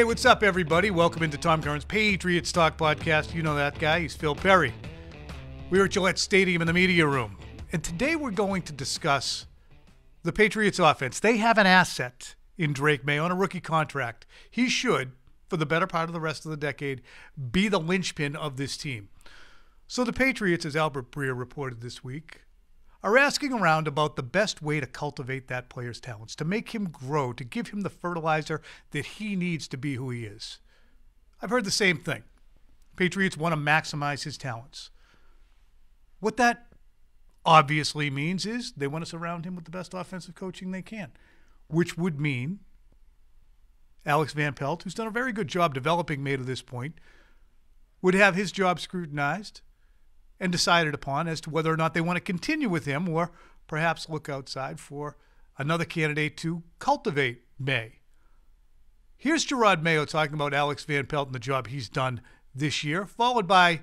Hey, what's up, everybody? Welcome into Tom Curran's Patriots Talk podcast. You know that guy. He's Phil Perry. We're at Gillette Stadium in the media room. And today we're going to discuss the Patriots offense. They have an asset in Drake Maye on a rookie contract. He should, for the better part of the rest of the decade, be the linchpin of this team. So the Patriots, as Albert Breer reported this week, are asking around about the best way to cultivate that player's talents, to make him grow, to give him the fertilizer that he needs to be who he is. I've heard the same thing. Patriots want to maximize his talents. What that obviously means is they want to surround him with the best offensive coaching they can, which would mean Alex Van Pelt, who's done a very good job developing Maye to this point, would have his job scrutinized and decided upon as to whether or not they want to continue with him or perhaps look outside for another candidate to cultivate Maye. Here's Jerod Mayo talking about Alex Van Pelt and the job he's done this year, followed by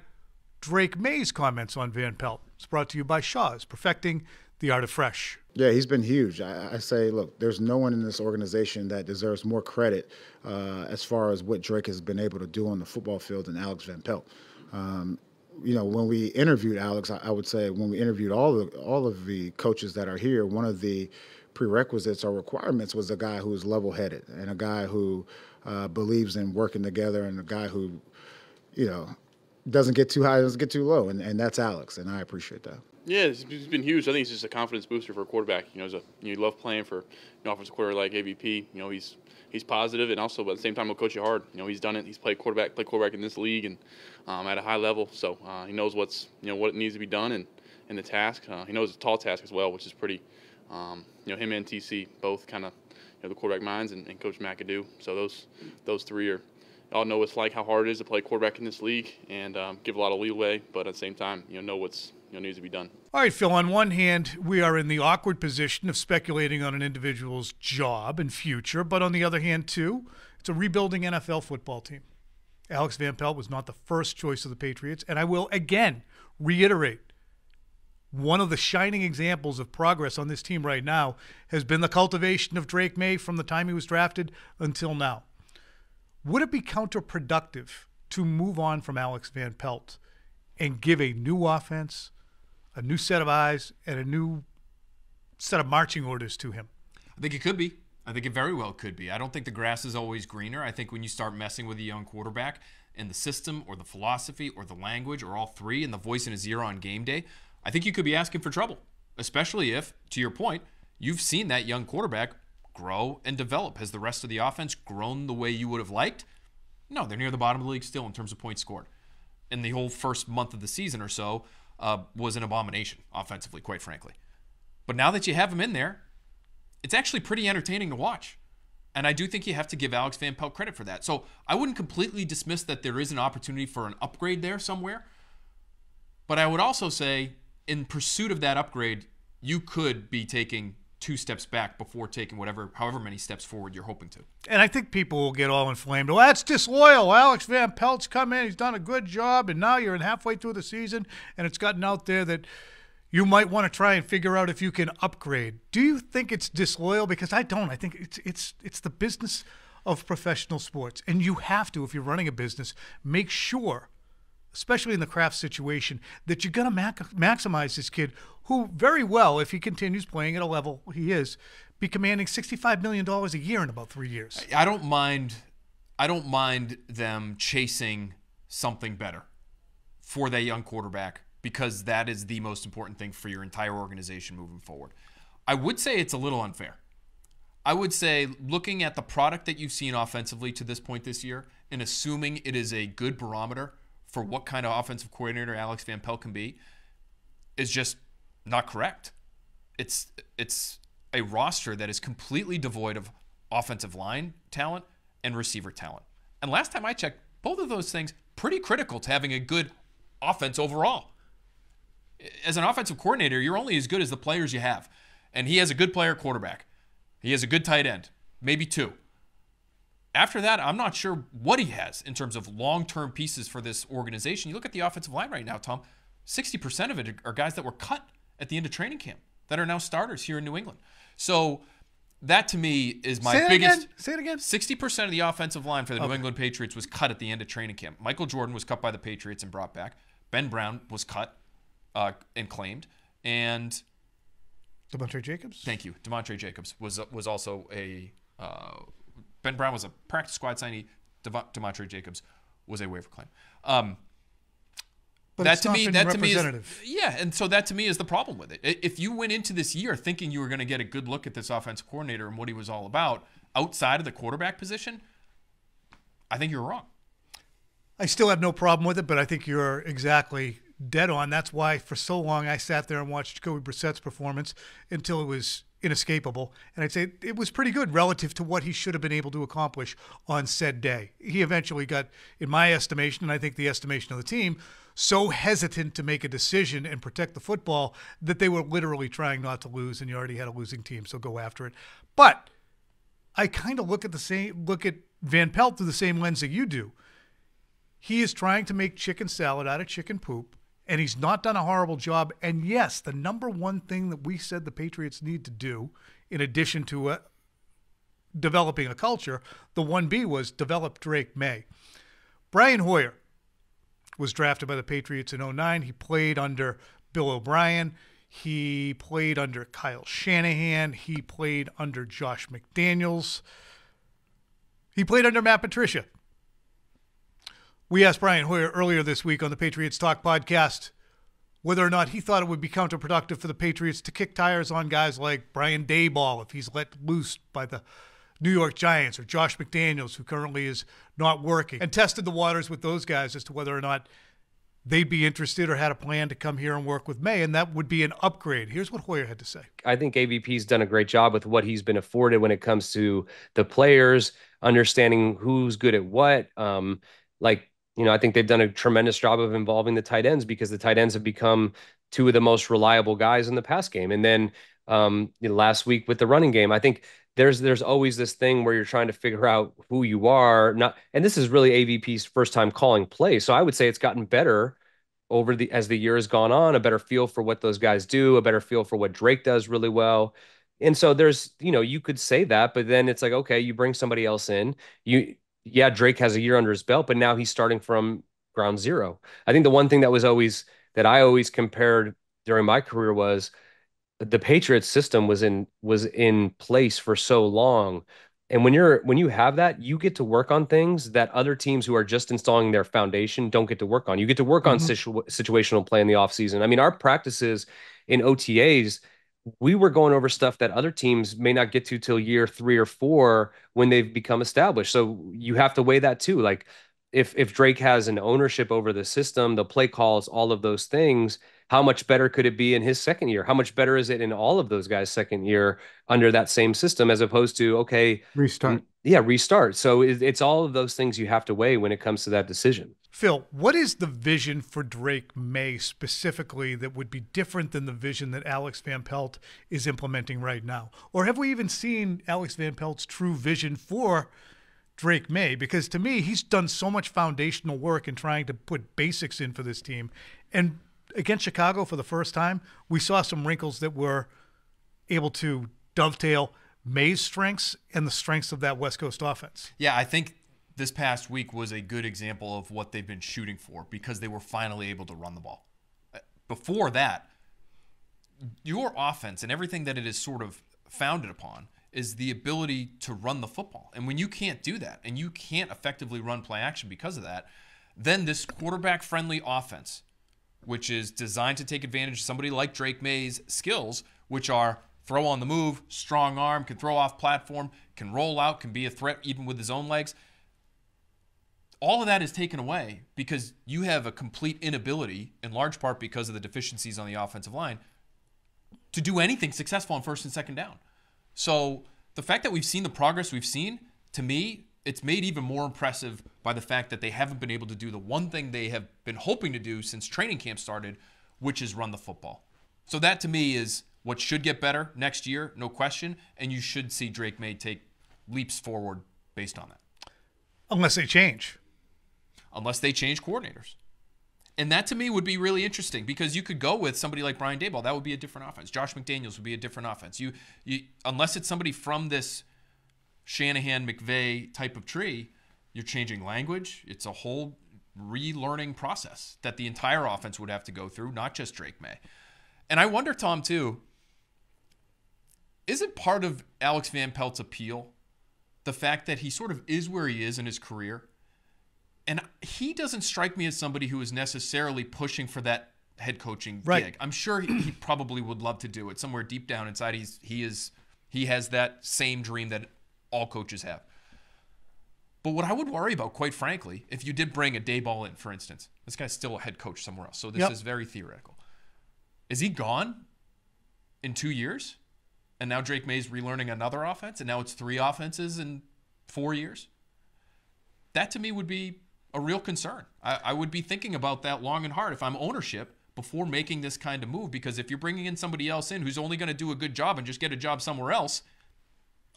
Drake Maye's comments on Van Pelt. It's brought to you by Shaw's, perfecting the art of fresh. Yeah, he's been huge. I say, look, there's no one in this organization that deserves more credit as far as what Drake has been able to do on the football field than Alex Van Pelt. When we interviewed Alex, I would say when we interviewed all of the coaches that are here, one of the prerequisites or requirements was a guy who is level-headed and a guy who believes in working together and a guy who, doesn't get too high, doesn't get too low, and that's Alex, and I appreciate that. Yeah, it's been huge. I think he's just a confidence booster for a quarterback. You love playing for an offensive quarterback like AVP. He's positive, and also at the same time he'll coach you hard. He's done it. He's played quarterback in this league and at a high level. So he knows what needs to be done and the task. He knows it's a tall task as well, which is pretty. Him and TC both kind of the quarterback minds and Coach McAdoo. So those three all know it's like how hard it is to play quarterback in this league and give a lot of leeway, but at the same time know what's needs to be done. All right, Phil, on one hand, we are in the awkward position of speculating on an individual's job and future, but on the other hand, too, it's a rebuilding NFL football team. Alex Van Pelt was not the first choice of the Patriots, and I will again reiterate, one of the shining examples of progress on this team right now has been the cultivation of Drake Maye from the time he was drafted until now. Would it be counterproductive to move on from Alex Van Pelt and give a new offense, a new set of eyes, and a new set of marching orders to him? I think it could be. I think it very well could be. I don't think the grass is always greener. I think when you start messing with a young quarterback and the system or the philosophy or the language or all three and the voice in his ear on game day, I think you could be asking for trouble, especially if, to your point, you've seen that young quarterback grow and develop. Has the rest of the offense grown the way you would have liked? No, they're near the bottom of the league still in terms of points scored. And the whole first month of the season or so was an abomination offensively, quite frankly. But now that you have him in there, it's actually pretty entertaining to watch. And I do think you have to give Alex Van Pelt credit for that. So I wouldn't completely dismiss that there is an opportunity for an upgrade there somewhere. But I would also say, in pursuit of that upgrade, you could be taking 2 steps back before taking however many steps forward you're hoping to. And I think people will get all inflamed. Well, that's disloyal. Alex Van Pelt's come in. He's done a good job, and now you're in halfway through the season, and it's gotten out there that you might want to try and figure out if you can upgrade. Do you think it's disloyal? Because I don't. I think it's the business of professional sports, and you have to, if you're running a business, make sure, especially in the Kraft situation, that you're going to maximize this kid who very well, if he continues playing at a level he is, be commanding $65 million a year in about 3 years. I don't mind them chasing something better for that young quarterback because that is the most important thing for your entire organization moving forward. I would say it's a little unfair. I would say looking at the product that you've seen offensively to this point this year and assuming it is a good barometer for what kind of offensive coordinator Alex Van Pelt can be is just not correct. It's a roster that is completely devoid of offensive line talent and receiver talent. And last time I checked, both of those things pretty critical to having a good offense overall. As an offensive coordinator, you're only as good as the players you have. And he has a good player quarterback. He has a good tight end, maybe 2. After that, I'm not sure what he has in terms of long-term pieces for this organization. You look at the offensive line right now, Tom, 60% of it are guys that were cut at the end of training camp that are now starters here in New England. So that to me is my Say biggest. Say it again. 60% of the offensive line for the New England Patriots was cut at the end of training camp. Michael Jordan was cut by the Patriots and brought back. Ben Brown was cut and claimed. And Demontre Jacobs? thank you. Demontre Jacobs was also a Ben Brown was a practice squad signee. Demontre Jacobs was a waiver claim. But that it's to not me, been that to me is representative. yeah, and so that to me is the problem with it. If you went into this year thinking you were going to get a good look at this offensive coordinator and what he was all about outside of the quarterback position, I think you're wrong. I still have no problem with it, but I think you're exactly dead on. That's why for so long I sat there and watched Jacoby Brissett's performance until it was inescapable. And I'd say it was pretty good relative to what he should have been able to accomplish on said day. He eventually got, in my estimation, and I think the estimation of the team, so hesitant to make a decision and protect the football that they were literally trying not to lose, and you already had a losing team, so go after it. But I kind of look at Van Pelt through the same lens that you do. He is trying to make chicken salad out of chicken poop, and he's not done a horrible job. And yes, the number one thing that we said the Patriots need to do, in addition to developing a culture, the 1B was develop Drake May. Brian Hoyer was drafted by the Patriots in 2009. He played under Bill O'Brien. He played under Kyle Shanahan. He played under Josh McDaniels. He played under Matt Patricia. We asked Brian Hoyer earlier this week on the Patriots Talk podcast whether or not he thought it would be counterproductive for the Patriots to kick tires on guys like Brian Daboll if he's let loose by the New York Giants, or Josh McDaniels, who currently is not working, and tested the waters with those guys as to whether or not they'd be interested or had a plan to come here and work with May, and that would be an upgrade. Here's what Hoyer had to say. I think AVP's done a great job with what he's been afforded when it comes to the players, understanding who's good at what. I think they've done a tremendous job of involving the tight ends, because the tight ends have become two of the most reliable guys in the pass game. And then last week with the running game, I think there's always this thing where you're trying to figure out who you are. And this is really AVP's first time calling plays. So I would say it's gotten better as the year has gone on, a better feel for what those guys do, a better feel for what Drake does really well. And so there's, you could say that, but then it's like, okay, you bring somebody else in. Drake has a year under his belt, but now he's starting from ground zero. I think the one thing that I always compared during my career was the Patriots system was in place for so long. And when you have that, you get to work on things that other teams who are just installing their foundation don't get to work on. You get to work on situational play in the offseason. I mean, our practices in OTAs, we were going over stuff that other teams may not get to till year 3 or 4 when they've become established. So you have to weigh that too. Like if Drake has an ownership over the system, the play calls, all of those things, how much better could it be in his second year? How much better is it in all of those guys' second year under that same system, as opposed to, okay, Restart. Restart. So it's all of those things you have to weigh when it comes to that decision. Phil, what is the vision for Drake May specifically that would be different than the vision that Alex Van Pelt is implementing right now? Or have we even seen Alex Van Pelt's true vision for Drake May? Because to me, he's done so much foundational work in trying to put basics in for this team. And against Chicago for the first time, we saw some wrinkles that were able to dovetail May's strengths and the strengths of that West Coast offense. Yeah, I think this past week was a good example of what they've been shooting for, because they were finally able to run the ball. Before that, your offense and everything that it is sort of founded upon is the ability to run the football. And when you can't do that, and you can't effectively run play action because of that, then this quarterback-friendly offense, which is designed to take advantage of somebody like Drake May's skills, which are throw on the move, strong arm, can throw off platform, can roll out, can be a threat even with his own legs. All of that is taken away because you have a complete inability, in large part because of the deficiencies on the offensive line, to do anything successful on first and second down. So the fact that we've seen the progress we've seen, to me, it's made even more impressive by the fact that they haven't been able to do the one thing they have been hoping to do since training camp started, which is run the football. So that to me is what should get better next year, no question, and you should see Drake May take leaps forward based on that. Unless they change. Unless they change coordinators. And that to me would be really interesting because you could go with somebody like Brian Daboll. That would be a different offense. Josh McDaniels would be a different offense. You unless it's somebody from this Shanahan McVay type of tree, you're changing language. It's a whole relearning process that the entire offense would have to go through, not just Drake May. And I wonder, Tom, too, is it part of Alex Van Pelt's appeal, the fact that he sort of is where he is in his career? And he doesn't strike me as somebody who is necessarily pushing for that head coaching gig. I'm sure he probably would love to do it. Somewhere deep down inside, he has that same dream that all coaches have. But what I would worry about, quite frankly, if you did bring a Daboll in, for instance, this guy's still a head coach somewhere else, so this is very theoretical. Is he gone in 2 years? And now Drake May's relearning another offense, and now it's 3 offenses in 4 years? That to me would be a real concern. I would be thinking about that long and hard if I'm ownership before making this kind of move, because if you're bringing in somebody else in who's only going to do a good job and just get a job somewhere else,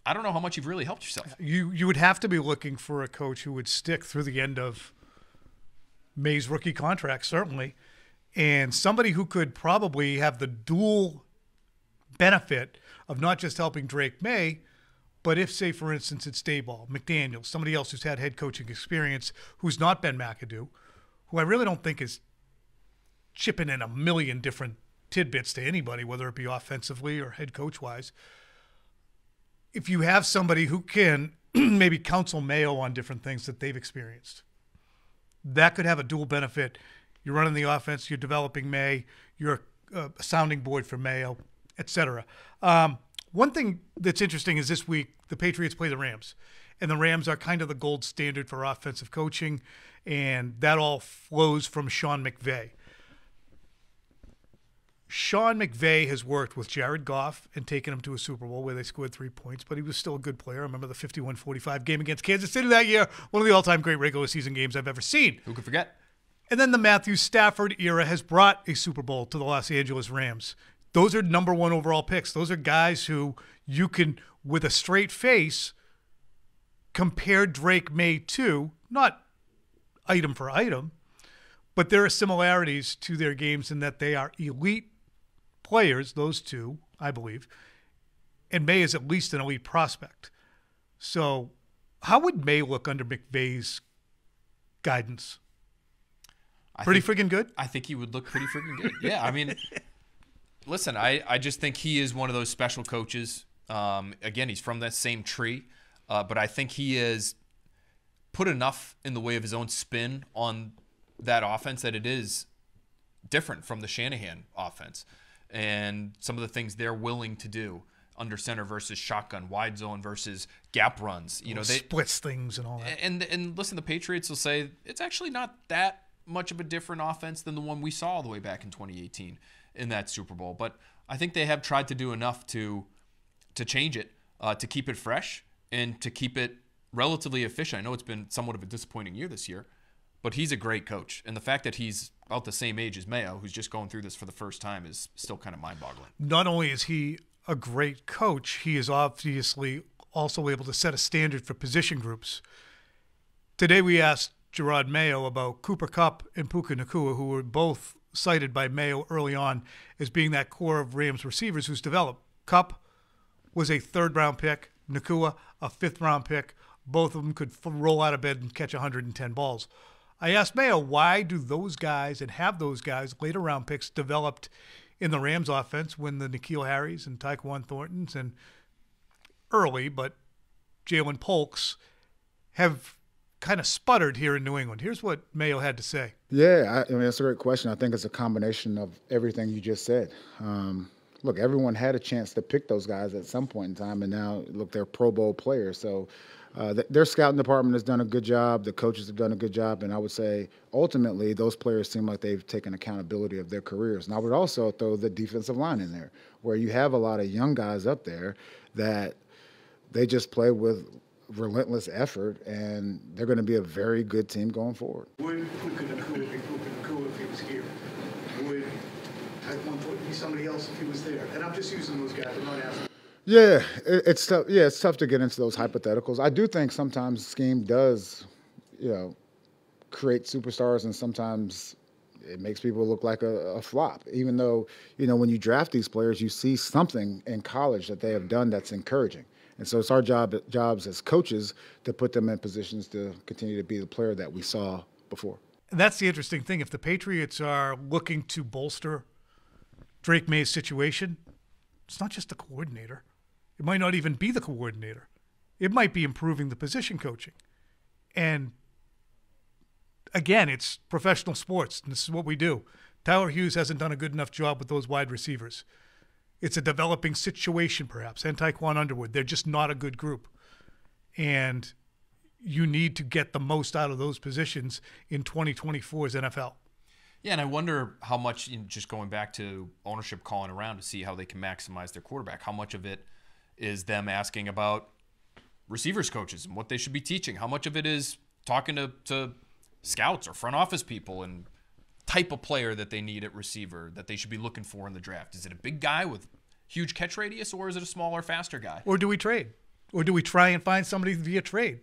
I don't know how much you've really helped yourself. You would have to be looking for a coach who would stick through the end of May's rookie contract, certainly, and somebody who could probably have the dual benefit of not just helping Drake May, but if, say, for instance, it's Daboll, McDaniels, somebody else who's had head coaching experience, who's not Ben McAdoo, who I really don't think is chipping in a million different tidbits to anybody, whether it be offensively or head coach-wise. If you have somebody who can maybe counsel Mayo on different things that they've experienced, that could have a dual benefit. You're running the offense, you're developing May, you're a sounding board for Mayo, etc. One thing that's interesting is this week the Patriots play the Rams, and the Rams are kind of the gold standard for offensive coaching, and that all flows from Sean McVay. Sean McVay has worked with Jared Goff and taken him to a Super Bowl where they scored 3 points, but he was still a good player. I remember the 51-45 game against Kansas City that year, one of the all-time great regular season games I've ever seen. Who could forget? And then the Matthew Stafford era has brought a Super Bowl to the Los Angeles Rams. Those are number 1 overall picks. Those are guys who you can, with a straight face, compare Drake May to, not item for item, but there are similarities to their games in that they are elite players, those two, I believe, and May is at least an elite prospect. So how would May look under McVay's guidance? Pretty freaking good? I think he would look pretty freaking good. Yeah, I mean, listen, I just think he is one of those special coaches. Again, he's from that same tree, but I think he has put enough in the way of his own spin on that offense that it is different from the Shanahan offense. And some of the things they're willing to do under center versus shotgun, wide zone versus gap runs. You know, they splits things and all that. And listen, the Patriots will say it's actually not that much of a different offense than the one we saw all the way back in 2018 in that Super Bowl. But I think they have tried to do enough to change it, to keep it fresh and to keep it relatively efficient. I know it's been somewhat of a disappointing year this year, but he's a great coach. And the fact that he's about the same age as Mayo, who's just going through this for the first time, is still kind of mind-boggling. Not only is he a great coach, he is obviously also able to set a standard for position groups. Today we asked Gerard Mayo about Cooper Kupp and Puka Nacua, who were both cited by Mayo early on as being that core of Rams receivers who's developed. Kupp was a 3rd-round pick, Nacua a 5th-round pick. Both of them could roll out of bed and catch 110 balls. I asked Mayo, why do those guys and have those guys, later round picks, developed in the Rams offense when the N'Keal Harrys and Tyquan Thorntons and early, but Jalen Polks have kind of sputtered here in New England? Here's what Mayo had to say. Yeah, I mean, that's a great question. I think it's a combination of everything you just said. Look, everyone had a chance to pick those guys at some point in time, and now, look, they're Pro Bowl players. So their scouting department has done a good job. The coaches have done a good job. And I would say, ultimately, those players seem like they've taken accountability of their careers. And I would also throw the defensive line in there, where you have a lot of young guys up there that they just play with relentless effort, and they're going to be a very good team going forward. Would Puka Nacua be Puka Nacua if he was here? Would Tyquan Thornton be somebody else if he was there? And I'm just using those guys. I'm not asking. Yeah, it's tough. Yeah, it's tough to get into those hypotheticals. I do think sometimes scheme does, create superstars, and sometimes, it makes people look like a flop. Even though, when you draft these players, you see something in college that they have done that's encouraging. And so it's our jobs as coaches to put them in positions to continue to be the player that we saw before. And that's the interesting thing. If the Patriots are looking to bolster Drake May's situation, it's not just the coordinator. It might not even be the coordinator. It might be improving the position coaching. And again, it's professional sports, and this is what we do. Tyler Hughes hasn't done a good enough job with those wide receivers. It's a developing situation, perhaps, and Tyquan Underwood. They're just not a good group. And you need to get the most out of those positions in 2024's NFL. Yeah, and I wonder how much, just going back to ownership calling around to see how they can maximize their quarterback, how much of it is them asking about receivers coaches and what they should be teaching? How much of it is talking to scouts or front office people and type of player that they need at receiver that they should be looking for in the draft? Is it a big guy with huge catch radius, or is it a smaller, faster guy? Or do we trade? Or do we try and find somebody via trade?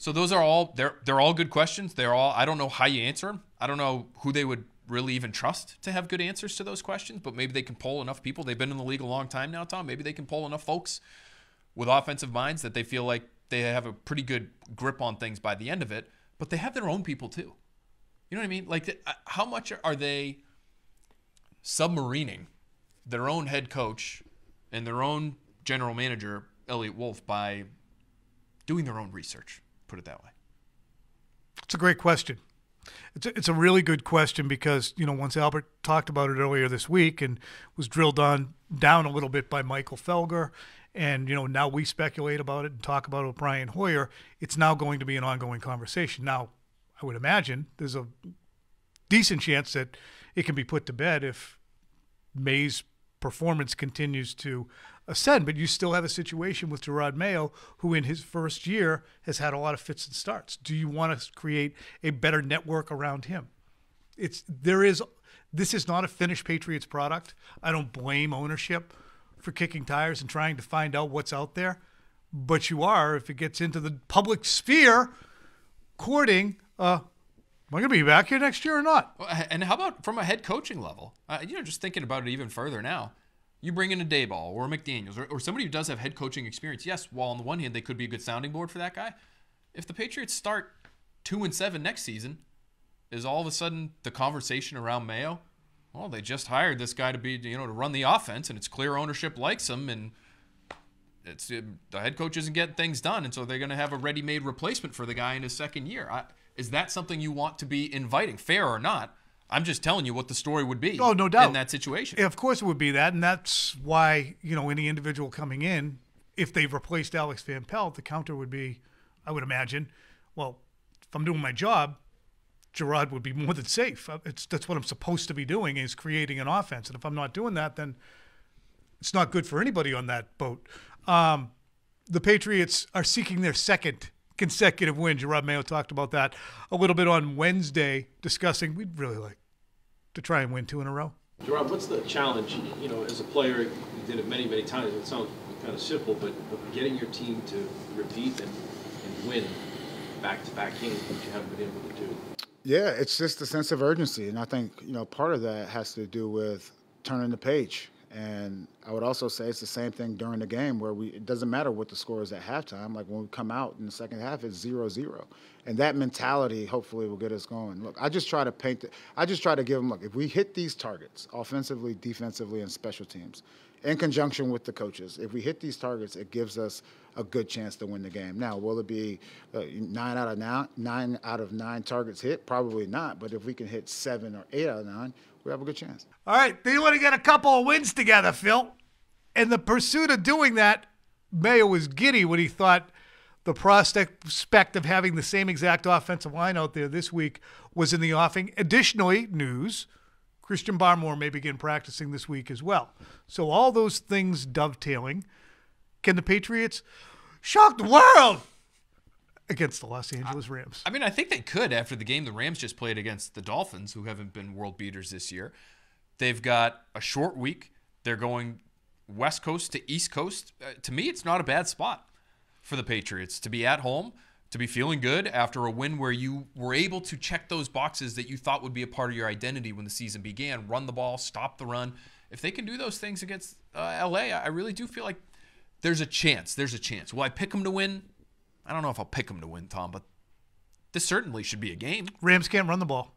So those are all they're all good questions. They're all, I don't know how you answer them. I don't know who they would really even trust to have good answers to those questions, but maybe they can poll enough people. They've been in the league a long time now, Tom. Maybe they can poll enough folks with offensive minds that they feel like they have a pretty good grip on things by the end of it, but they have their own people too. You know what I mean? Like, how much are they submarining their own head coach and their own general manager, Elliot Wolf, by doing their own research? Put it that way. It's a great question. It's a really good question because, once Albert talked about it earlier this week and was drilled down a little bit by Michael Felger, and, now we speculate about it and talk about it with Brian Hoyer, it's now going to be an ongoing conversation. Now, I would imagine there's a decent chance that it can be put to bed if May's performance continues to ascend, but you still have a situation with Jerod Mayo, who in his first year has had a lot of fits and starts. Do you want to create a better network around him? This is not a finished Patriots product. I don't blame ownership for kicking tires and trying to find out what's out there, but you are, if it gets into the public sphere, courting, am I going to be back here next year or not? And how about from a head coaching level? Just thinking about it even further now, you bring in a Daboll or a McDaniels or somebody who does have head coaching experience. Yes, while on the one hand they could be a good sounding board for that guy. If the Patriots start 2-7 next season, is all of a sudden the conversation around Mayo? Well, they just hired this guy to be, to run the offense, and it's clear ownership likes him, and the head coach isn't getting things done, and so they're going to have a ready-made replacement for the guy in his second year. Is that something you want to be inviting, fair or not? I'm just telling you what the story would be. Oh, no doubt. In that situation. Of course it would be that, and that's why, any individual coming in, if they've replaced Alex Van Pelt, the counter would be, I would imagine, well, if I'm doing my job, Jerod would be more than safe. That's what I'm supposed to be doing, is creating an offense. And if I'm not doing that, then it's not good for anybody on that boat. The Patriots are seeking their second consecutive win. Jerod Mayo talked about that a little bit on Wednesday, discussing we'd really like to try and win 2 in a row. Jerod, what's the challenge? As a player, you did it many, many times. It sounds kind of simple, but getting your team to repeat and win back-to-back games, which you haven't been able to do. Yeah, it's just a sense of urgency. And I think, part of that has to do with turning the page. And I would also say it's the same thing during the game where it doesn't matter what the score is at halftime. Like when we come out in the second half, it's 0-0. And that mentality hopefully will get us going. Look, I just try to give them, look, if we hit these targets offensively, defensively, and special teams, in conjunction with the coaches, if we hit these targets, it gives us a good chance to win the game. Now, will it be 9 out of 9 targets hit? Probably not. But if we can hit 7 or 8 out of 9, we have a good chance. All right, they want to get a couple of wins together, Phil. In the pursuit of doing that, Mayo was giddy when he thought the prospect of having the same exact offensive line out there this week was in the offing. Additionally, news, Christian Barmore may begin practicing this week as well. So all those things dovetailing. Can the Patriots shock the world against the Los Angeles Rams? I mean, I think they could after the game the Rams just played against the Dolphins, who haven't been world beaters this year. They've got a short week. They're going West Coast to East Coast. To me, it's not a bad spot for the Patriots to be at home. to be feeling good after a win where you were able to check those boxes that you thought would be a part of your identity when the season began. Run the ball, stop the run. If they can do those things against LA, I really do feel like there's a chance. There's a chance. Will I pick them to win? I don't know if I'll pick them to win, Tom, but this certainly should be a game. Rams can't run the ball.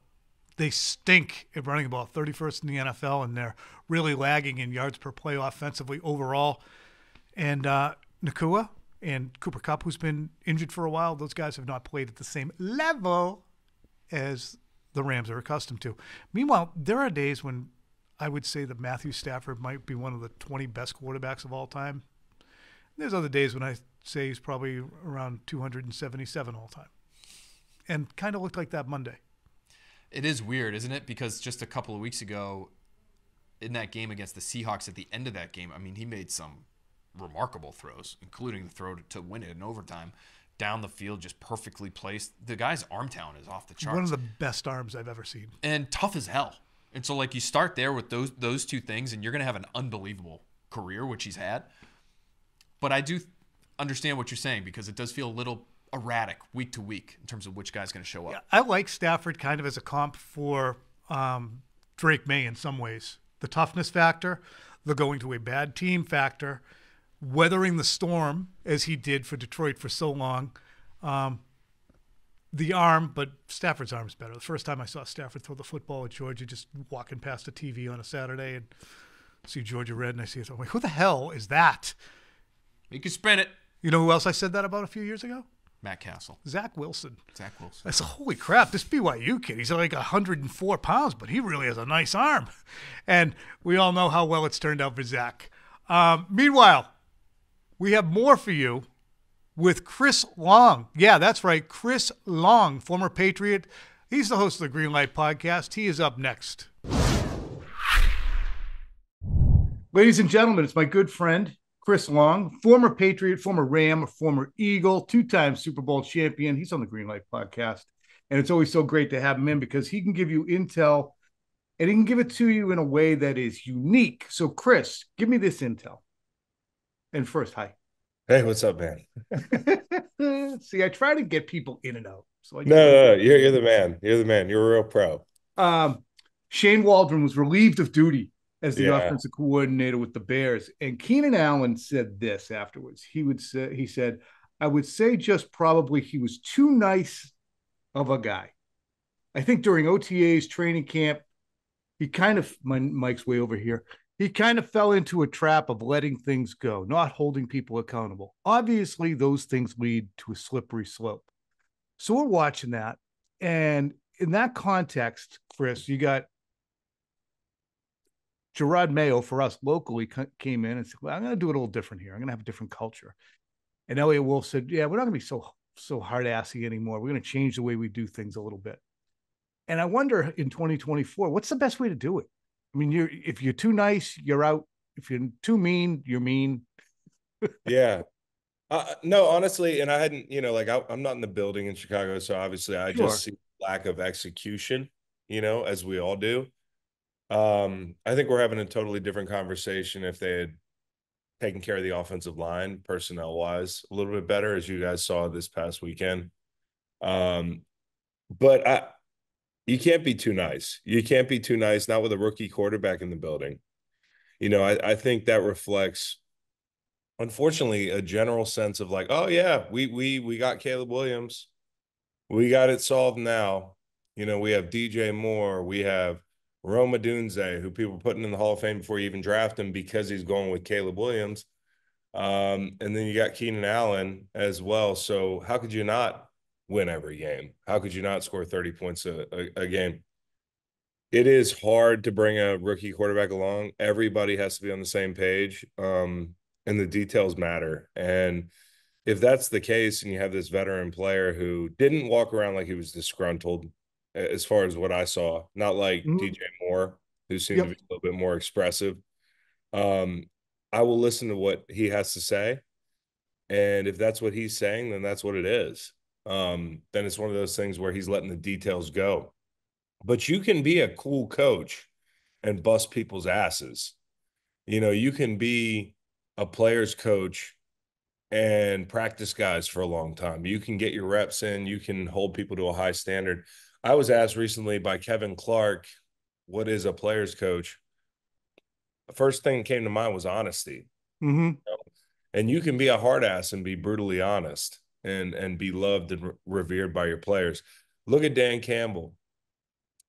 They stink at running the ball, 31st in the NFL, and they're really lagging in yards per play offensively overall. And Nacua and Cooper Kupp, who's been injured for a while, those guys have not played at the same level as the Rams are accustomed to. Meanwhile, there are days when I would say that Matthew Stafford might be one of the 20 best quarterbacks of all time. There's other days when I say he's probably around 277 all time. And kind of looked like that Monday. It is weird, isn't it? Because just a couple of weeks ago, in that game against the Seahawks, at the end of that game, I mean, he made some remarkable throws, including the throw to win it in overtime. Down the field, just perfectly placed. The guy's arm talent is off the charts. One of the best arms I've ever seen. And tough as hell. And so, like, you start there with those two things, and you're going to have an unbelievable career, which he's had. But I do understand what you're saying, because it does feel a little erratic week to week in terms of which guy's going to show up. Yeah, I like Stafford kind of as a comp for Drake May in some ways. The toughness factor, the going to a bad team factor, weathering the storm as he did for Detroit for so long. The arm, but Stafford's arm is better. The first time I saw Stafford throw the football at Georgia, just walking past the TV on a Saturday and see Georgia red, and I see it. I'm like, who the hell is that? You can spin it. You know who else I said that about a few years ago? Matt Castle. Zach Wilson. Zach Wilson. I said, holy crap, this BYU kid, he's like 104 pounds, but he really has a nice arm. And we all know how well it's turned out for Zach. Meanwhile, we have more for you with Chris Long. Yeah, that's right, Chris Long, former Patriot. He's the host of the Green Light Podcast. He is up next. Ladies and gentlemen, it's my good friend, Chris Long, former Patriot, former Ram, former Eagle, two-time Super Bowl champion. He's on the Green Light Podcast. And it's always so great to have him in because he can give you intel and he can give it to you in a way that is unique. So, Chris, give me this intel. And first, hi. Hey, what's up, man? See, I try to get people in and out. So No, you're the man. You're the man. You're a real pro. Shane Waldron was relieved of duty as the offensive coordinator with the Bears. And Keenan Allen said this afterwards. He said, I would say just probably he was too nice of a guy. I think during OTA's training camp, he kind of, my mic's way over here, he kind of fell into a trap of letting things go, not holding people accountable. Obviously, those things lead to a slippery slope. So we're watching that. And in that context, Chris, you got Gerard Mayo for us locally came in and said, well, I'm going to do it a little different here. I'm going to have a different culture. And Elliot Wolf said, yeah, we're not going to be so hard-assy anymore. We're going to change the way we do things a little bit. And I wonder in 2024, what's the best way to do it? I mean, if you're too nice, you're out. If you're too mean, you're mean. Yeah. No, honestly, and I hadn't, I'm not in the building in Chicago, so obviously I just see lack of execution, as we all do. I think we're having a totally different conversation if they had taken care of the offensive line personnel-wise a little bit better, as you guys saw this past weekend. But you can't be too nice. You can't be too nice, not with a rookie quarterback in the building. I think that reflects, unfortunately, a general sense of like, oh, yeah, we got Caleb Williams. We got it solved now. We have DJ Moore. We have Rome Odunze, who people are putting in the Hall of Fame before you even draft him because he's going with Caleb Williams. And then you got Keenan Allen as well. So how could you not win every game? How could you not score 30 points a game? It is hard to bring a rookie quarterback along. Everybody has to be on the same page, and the details matter. And if that's the case and you have this veteran player who didn't walk around like he was disgruntled, as far as what I saw, not like DJ Moore, who seemed to be a little bit more expressive. I will listen to what he has to say. And if that's what he's saying, then that's what it is. Then it's one of those things where he's letting the details go. But you can be a cool coach and bust people's asses. You can be a player's coach and practice guys for a long time. You can get your reps in, you can hold people to a high standard. I was asked recently by Kevin Clark, what is a player's coach? The first thing that came to mind was honesty. Mm-hmm. And you can be a hard ass and be brutally honest and be loved and revered by your players. Look at Dan Campbell.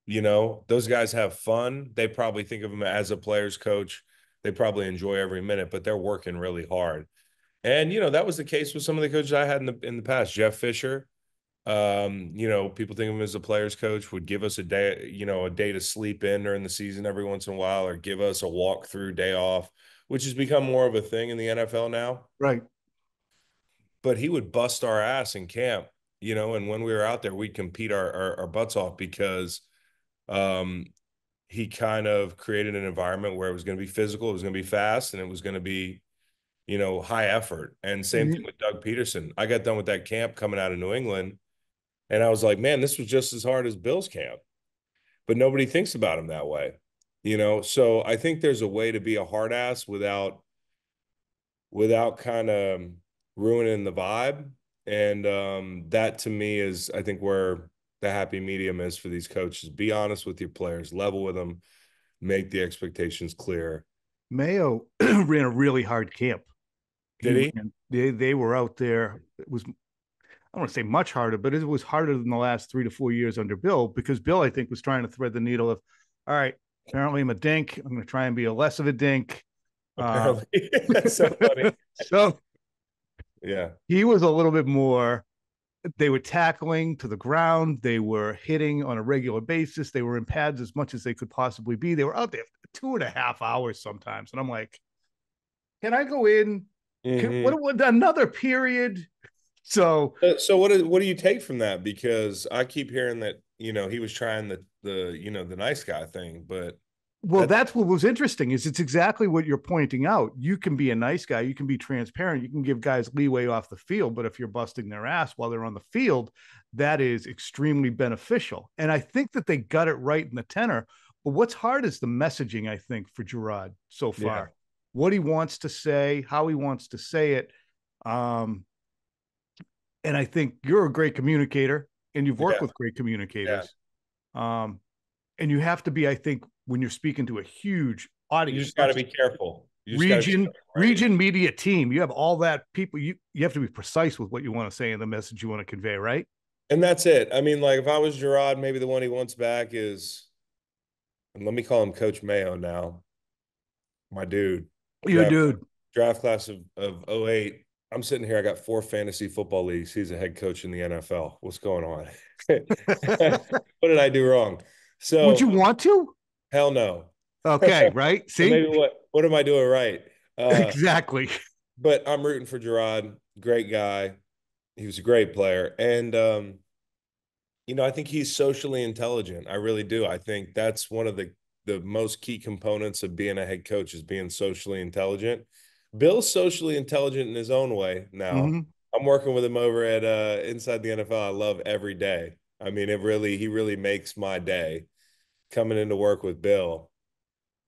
Those guys have fun. They probably think of him as a player's coach. They probably enjoy every minute, but they're working really hard. And that was the case with some of the coaches I had in the past. Jeff Fisher, people think of him as a player's coach, would give us a day, a day to sleep in during the season every once in a while, or give us a walkthrough day off, which has become more of a thing in the NFL now. Right. But he would bust our ass in camp, and when we were out there, we'd compete our butts off because he kind of created an environment where it was going to be physical, it was going to be fast, and it was going to be, high effort. And same thing with Doug Peterson. I got done with that camp coming out of New England, and I was like, man, this was just as hard as Bill's camp. But nobody thinks about him that way, So I think there's a way to be a hard ass without kind of ruining the vibe. And that to me is, I think, where the happy medium is for these coaches. Be honest with your players, level with them, make the expectations clear. Mayo ran a really hard camp. Did he? They were out there. It was, I don't want to say much harder, but it was harder than the last 3 to 4 years under Bill, because Bill, I think, was trying to thread the needle of, all right, apparently I'm a dink. I'm going to try and be a less of a dink. Apparently. That's so funny. So yeah, he was a little bit more. They were tackling to the ground. They were hitting on a regular basis. They were in pads as much as they could possibly be. They were out there 2.5 hours sometimes. And I'm like, can I go in? What another period? So what do you take from that? Because I keep hearing that, he was trying the nice guy thing, but that's what was interesting is it's exactly what you're pointing out. You can be a nice guy. You can be transparent. You can give guys leeway off the field, but if you're busting their ass while they're on the field, that is extremely beneficial. And I think that they got it right in the tenor, but what's hard is the messaging, I think, for Gerard so far, what he wants to say, how he wants to say it. And I think you're a great communicator and you've worked with great communicators. And you have to be, I think, when you're speaking to a huge audience, you just got to be careful. Region media team. You have all that people. You have to be precise with what you want to say and the message you want to convey, right? And that's it. I mean, like if I was Gerard, maybe the one he wants back is, and let me call him Coach Mayo now. My dude. Your dude. Draft class of 08. I'm sitting here. I got 4 fantasy football leagues. He's a head coach in the NFL. What's going on? What did I do wrong? So would you want to? Hell no. Okay, right. See, so maybe what am I doing right? Exactly. But I'm rooting for Gerard. Great guy. He was a great player, and I think he's socially intelligent. I really do. I think that's one of the most key components of being a head coach is being socially intelligent. Bill's socially intelligent in his own way now. Mm-hmm. I'm working with him over at Inside the NFL. I love every day. I mean, he really makes my day coming into work with Bill,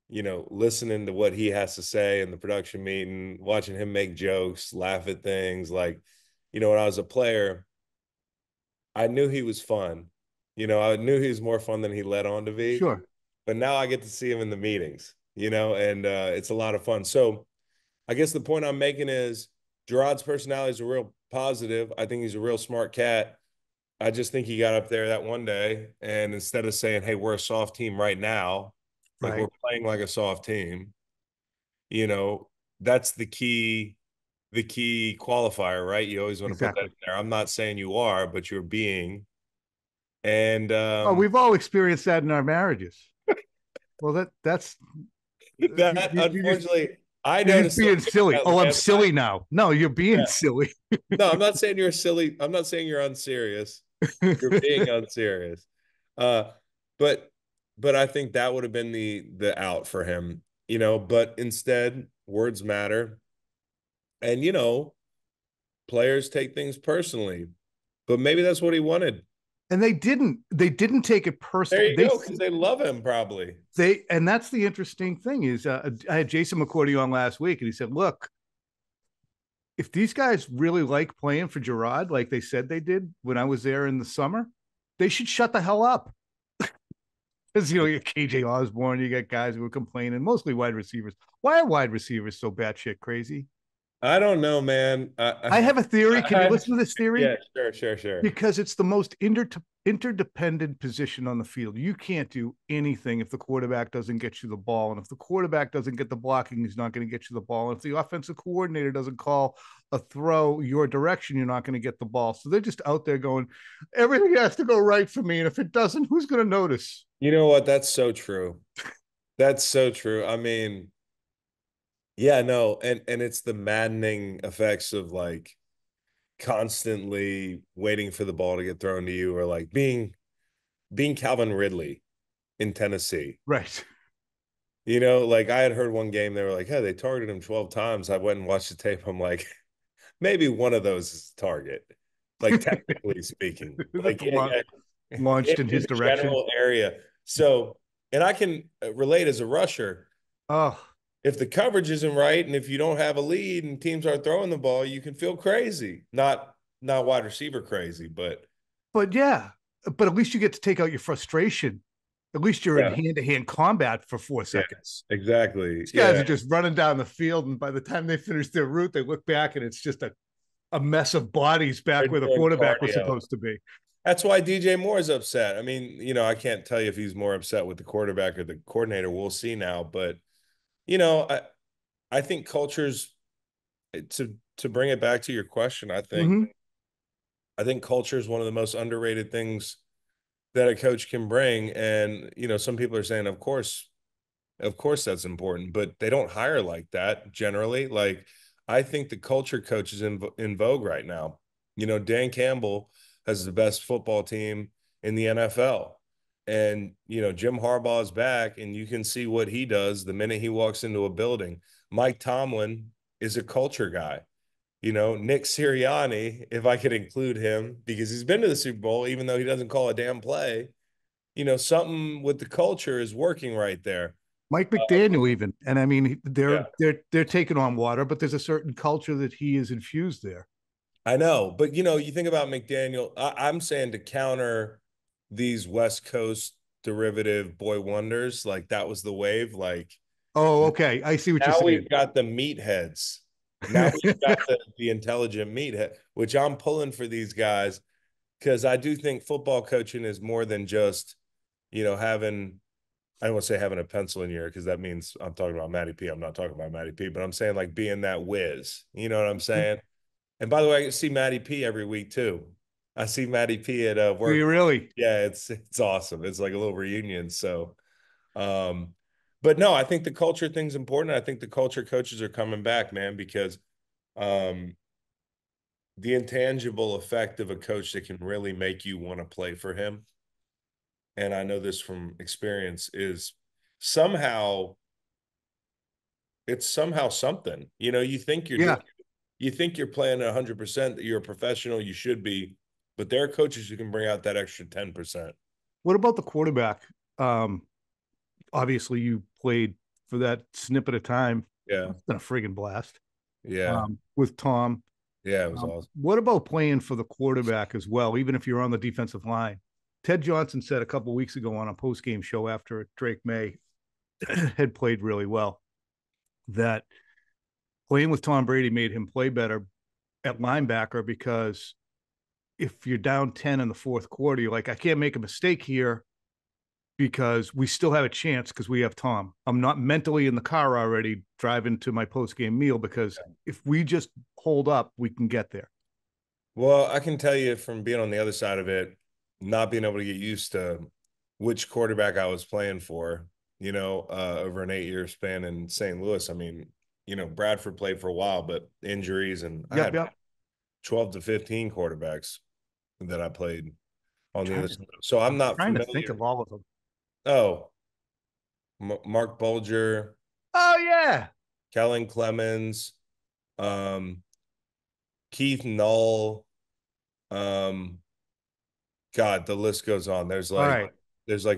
listening to what he has to say in the production meeting, watching him make jokes, laugh at things. Like, when I was a player, I knew he was fun. I knew he was more fun than he let on to be. Sure. But now I get to see him in the meetings, and it's a lot of fun. So I guess the point I'm making is Gerard's personality is a real positive. I think he's a real smart cat. I just think he got up there that one day, and instead of saying, hey, we're a soft team right now, like we're playing like a soft team, that's the key qualifier, right? You always want to put that in there. I'm not saying you are, but you're being. And we've all experienced that in our marriages. Well, that's unfortunately, I noticed being silly. Oh, I'm silly now. No, you're being silly. No, I'm not saying you're silly. I'm not saying you're unserious. You're being unserious. But I think that would have been the out for him, but instead words matter. And, players take things personally, but maybe that's what he wanted. And they didn't take it personally. There you go, because they love him probably. And that's the interesting thing is I had Jason McCourty on last week, and he said, look, if these guys really like playing for Gerard, like they said they did when I was there in the summer, they should shut the hell up. Because, you get KJ Osborne, you got guys who are complaining, mostly wide receivers. Why are wide receivers so batshit crazy? I don't know, man. I have a theory. Can you listen to this theory? Yeah, sure. Because it's the most interdependent position on the field. You can't do anything if the quarterback doesn't get you the ball. And if the quarterback doesn't get the blocking, he's not going to get you the ball. And if the offensive coordinator doesn't call a throw your direction, you're not going to get the ball. So they're just out there going, everything has to go right for me. And if it doesn't, who's going to notice? You know what? That's so true. That's so true. I mean, yeah, no, and it's the maddening effects of like constantly waiting for the ball to get thrown to you, or like being Calvin Ridley in Tennessee. Right. Like I had heard one game, they were like, hey, they targeted him 12 times. I went and watched the tape. I'm like, maybe one of those is a target, like technically speaking. Like launched in his direction. General area. So, and I can relate as a rusher. Oh, if the coverage isn't right and if you don't have a lead and teams aren't throwing the ball, you can feel crazy. Not wide receiver crazy, but yeah. But at least you get to take out your frustration. At least you're in hand-to-hand combat for 4 seconds. Yeah, exactly. These guys are just running down the field, and by the time they finish their route, they look back and it's just a mess of bodies back where the quarterback was supposed to be. That's why DJ Moore is upset. I mean, I can't tell you if he's more upset with the quarterback or the coordinator. We'll see now, but I think cultures, to bring it back to your question, I think culture is one of the most underrated things that a coach can bring. And, some people are saying, of course that's important, but they don't hire like that generally. Like, I think the culture coach is in vogue right now. Dan Campbell has the best football team in the NFL. And, Jim Harbaugh is back, and you can see what he does the minute he walks into a building. Mike Tomlin is a culture guy. Nick Sirianni, if I could include him, because he's been to the Super Bowl, even though he doesn't call a damn play, something with the culture is working right there. Mike McDaniel even. And I mean, they're taking on water, but there's a certain culture that he is infused there. I know, but you think about McDaniel, I'm saying to counter these West Coast derivative boy wonders, like that was the wave. Like, oh, okay, I see what you're saying. Now we've got the meatheads. Now we've got the intelligent meathead, which I'm pulling for these guys, because I do think football coaching is more than just, having. I don't want to say having a pencil in your ear, because that means I'm talking about Matty P. I'm not talking about Matty P, but I'm saying like being that whiz. You know what I'm saying? And by the way, I see Matty P every week too. I see Matty P at work. Do you really? Yeah, it's awesome. It's like a little reunion. So, but no, I think the culture thing's important. I think the culture coaches are coming back, man, because the intangible effect of a coach that can really make you want to play for him, and I know this from experience, is somehow something. You think you think you're playing 100%, that you're a professional, you should be, but there are coaches who can bring out that extra 10%. What about the quarterback? Obviously you played for that snippet of time. Yeah. It's been a friggin' blast. Yeah. With Tom. Yeah, it was awesome. What about playing for the quarterback as well, even if you're on the defensive line? Ted Johnson said a couple of weeks ago on a post-game show after Drake May had played really well that playing with Tom Brady made him play better at linebacker, because if you're down 10 in the fourth quarter, you're like, I can't make a mistake here because we still have a chance because we have Tom. I'm not mentally in the car already driving to my post-game meal, because if we just hold up, we can get there. Well, I can tell you from being on the other side of it, not being able to get used to which quarterback I was playing for, over an 8-year span in St. Louis. I mean, Bradford played for a while, but injuries, and I had 12 to 15 quarterbacks that I played on the other side. So I'm not trying familiar. to think of all of them. Oh, Mark Bulger. Oh, yeah. Kellen Clemens, Keith Null. God, the list goes on. There's like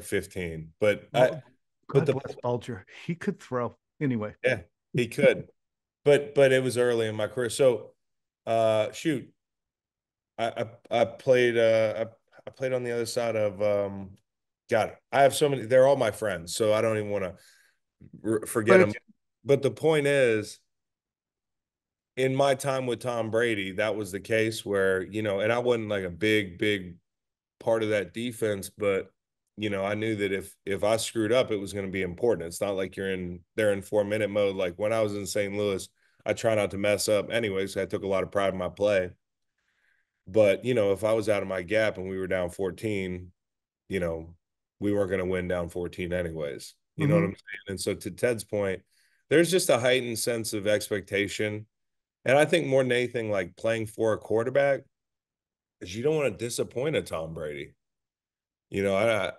15, but God bless Bulger. He could throw anyway. Yeah, he could, but it was early in my career. So Shoot, I played I played on the other side of God. I have so many. They're all my friends, so I don't even want to forget But them. it's But the point is, in my time with Tom Brady, that was the case where, and I wasn't like a big part of that defense, but I knew that if I screwed up, it was going to be important. It's not like they're in 4-minute mode. Like when I was in St. Louis, I try not to mess up anyways. I took a lot of pride in my play. But, if I was out of my gap and we were down 14, you know, we weren't going to win down 14 anyways. You know what I'm saying? And so to Ted's point, there's just a heightened sense of expectation. And I think more than anything, like playing for a quarterback, is you don't want to disappoint a Tom Brady. The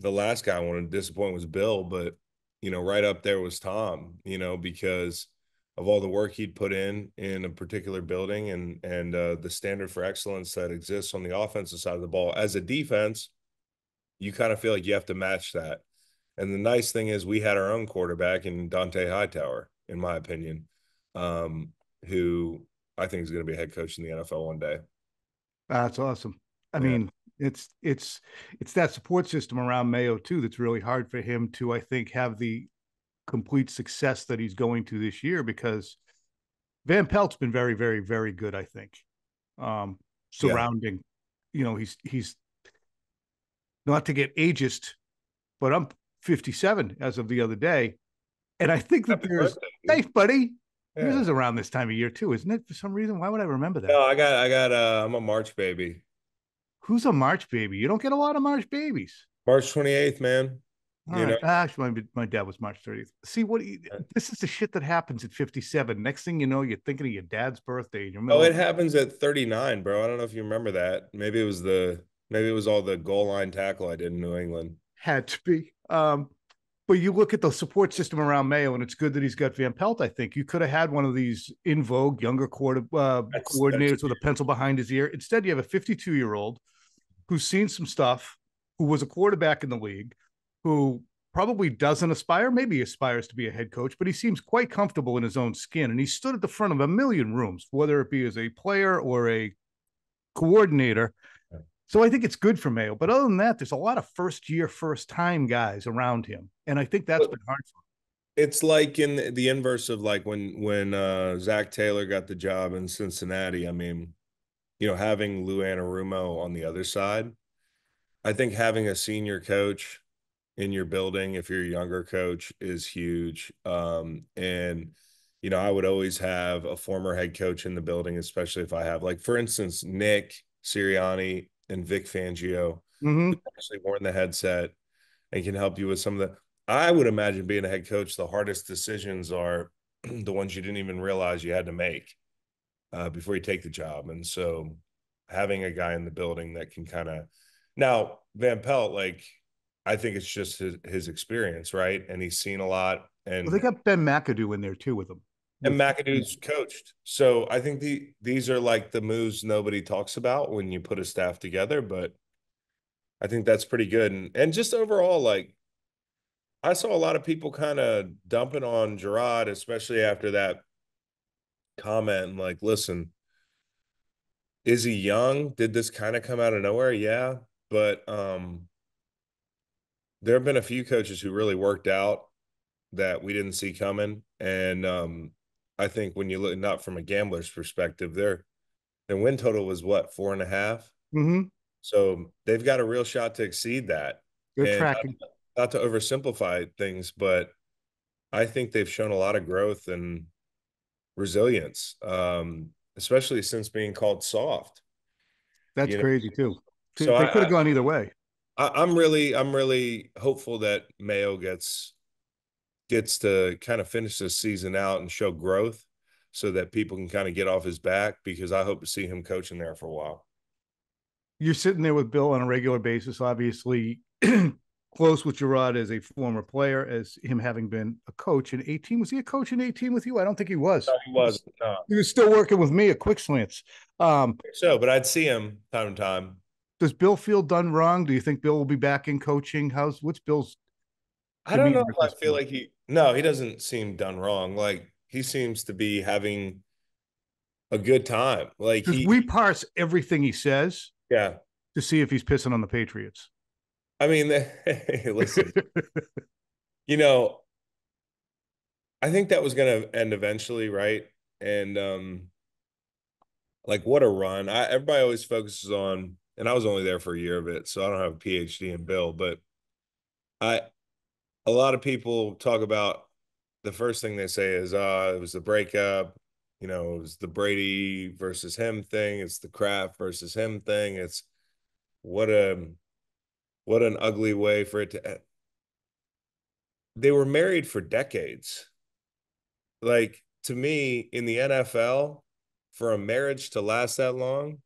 last guy I wanted to disappoint was Bill, but right up there was Tom. Because of all the work he'd put in a particular building and the standard for excellence that exists on the offensive side of the ball. As a defense, you kind of feel like you have to match that. And the nice thing is we had our own quarterback in Dante Hightower, in my opinion, who I think is going to be a head coach in the NFL one day. That's awesome. I Yeah. mean, it's that support system around Mayo too that's really hard for him to, I think, have the complete success that he's going to this year, because Van Pelt's been very, very, very good, I think. Surrounding, he's not to get ageist, but I'm 57 as of the other day. And I think that Happy there's, birthday. hey, buddy, Yeah. yours is around this time of year too, isn't it? For some reason, why would I remember that? No, I'm a March baby. Who's a March baby? You don't get a lot of March babies. March 28th, man. All right. Actually, my dad was March 30th. See this is the shit that happens at 57. Next thing you know, you're thinking of your dad's birthday in your middle. Oh, it happens at 39, bro. I don't know if you remember that. Maybe it was all the goal line tackle I did in New England. Had to be. But you look at the support system around Mayo, and it's good that he's got Van Pelt. I think you could have had one of these in vogue younger coordinators with a pencil behind his ear. Instead, you have a 52-year-old who's seen some stuff, who was a quarterback in the league, who probably doesn't aspire, maybe aspires to be a head coach, but he seems quite comfortable in his own skin. And he stood at the front of a million rooms, whether it be as a player or a coordinator. So I think it's good for Mayo. But other than that, there's a lot of first-year, first-time guys around him. And I think that's been hard for him. It's like in the inverse of like when Zach Taylor got the job in Cincinnati. I mean, having Lou Anarumo on the other side, I think having a senior coach in your building, if you're a younger coach, is huge. And I would always have a former head coach in the building, especially if I have, like, for instance, Nick Sirianni and Vic Fangio, who actually worn the headset and can help you with some of the. I would imagine being a head coach, the hardest decisions are the ones you didn't even realize you had to make before you take the job. And so having a guy in the building that can kind of. Now, Van Pelt, like, I think it's just his experience, right? And he's seen a lot. And they got Ben McAdoo in there too with him. And McAdoo's coached. So I think these are like the moves nobody talks about when you put a staff together, but I think that's pretty good. And just overall, like, I saw a lot of people kind of dumping on Gerard, especially after that comment. And like, listen, is he young? Did this kind of come out of nowhere? Yeah. But there have been a few coaches who really worked out that we didn't see coming. And I think when you look, not from a gambler's perspective, their win total was what, 4.5? So they've got a real shot to exceed that. They're tracking. Not to oversimplify things, but I think they've shown a lot of growth and resilience, especially since being called soft. That's crazy too. So they could have gone either way. I'm really hopeful that Mayo gets to kind of finish this season out and show growth so that people can kind of get off his back, because I hope to see him coaching there for a while. You're sitting there with Bill on a regular basis, obviously close with Gerard as a former player, as him having been a coach in 18. Was he a coach in 18 with you? I don't think he was. No, he wasn't. No. He was still working with me at Quick Slants. But I'd see him time to time. Does Bill feel done wrong? Do you think Bill will be back in coaching? What's Bill's? I don't know if I feel like he doesn't seem done wrong. Like, he seems to be having a good time. Like Because we parse everything he says yeah. to see if he's pissing on the Patriots. I mean, listen, you know, I think that was going to end eventually, right? And like what a run. Everybody always focuses on, and I was only there for a year of it, so I don't have a PhD in Bill, but I a lot of people talk about the first thing they say is it was the breakup, you know, it was the Brady versus him thing, it's the Kraft versus him thing. It's what a what an ugly way for it to. They were married for decades. Like to me, in the NFL, for a marriage to last that long,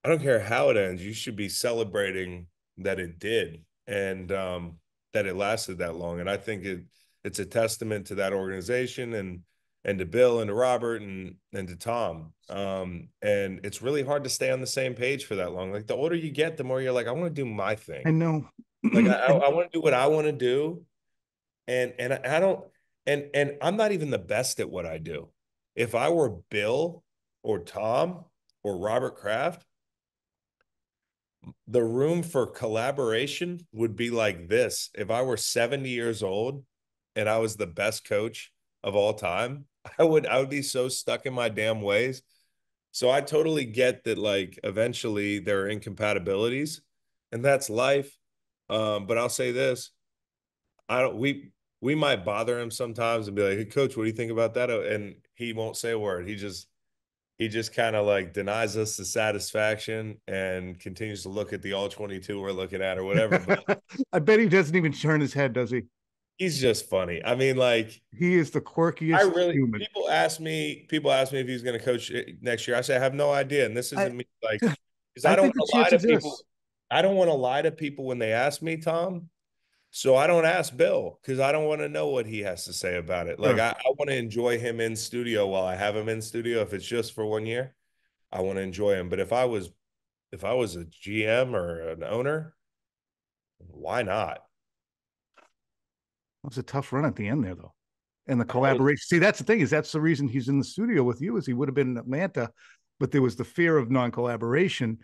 I don't care how it ends. You should be celebrating that it did and that it lasted that long. And I think it's a testament to that organization and to Bill and to Robert and to Tom. And it's really hard to stay on the same page for that long. Like the older you get, the more you're like, I want to do my thing. I know. Like I want to do what I want to do. And I don't and I'm not even the best at what I do. If I were Bill or Tom or Robert Kraft, the room for collaboration would be like this. If I were 70 years old and I was the best coach of all time, I would be so stuck in my damn ways. So I totally get that, like, eventually there are incompatibilities and that's life. But I'll say this. We might bother him sometimes and be like, hey, coach, what do you think about that? And he won't say a word. He just kind of like denies us the satisfaction and continues to look at the all 22 we're looking at or whatever. But I bet he doesn't even turn his head, does he? he's just funny. I mean, like He is the quirkiest human. people ask me if he's going to coach next year. I say I have no idea, and this isn't me like because I don't think want the to lie chance to people. exists. I don't want to lie to people when they ask me, Tom. So I don't ask Bill because I don't want to know what he has to say about it. Like Sure. I want to enjoy him in studio while I have him in studio. If it's just for 1 year, I want to enjoy him. But if I was a GM or an owner, why not? It was a tough run at the end there, though. And the collaboration. See, that's the thing, is that's the reason he's in the studio with you, is he would have been in Atlanta, but there was the fear of non-collaboration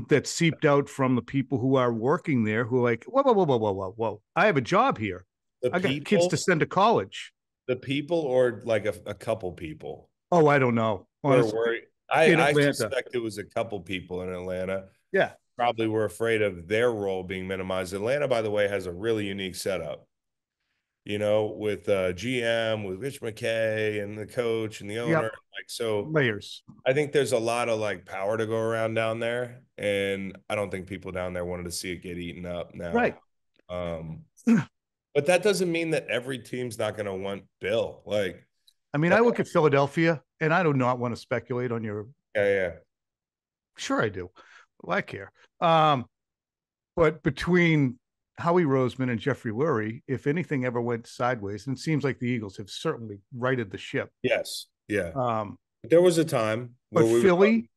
that seeped out from the people who are working there, who are like, whoa, whoa, whoa, whoa, whoa, whoa, whoa. I have a job here. I got kids to send to college. The people, or like a couple people? Oh, I don't know. Honestly, I suspect it was a couple people in Atlanta. Yeah. Probably were afraid of their role being minimized. Atlanta, by the way, has a really unique setup. You know, with GM, with Rich McKay and the coach and the owner. Yep. Like, so Layers. I think there's a lot of like power to go around down there. And I don't think people down there wanted to see it get eaten up now. Right. But that doesn't mean that every team's not going to want Bill. Like, I mean, I look at Philadelphia, and I do not want to speculate on your. yeah. Sure, I do. Well, I care. But between Howie Roseman and Jeffrey Lurie, if anything ever went sideways, and it seems like the Eagles have certainly righted the ship. Yes. Yeah. There was a time where Philly,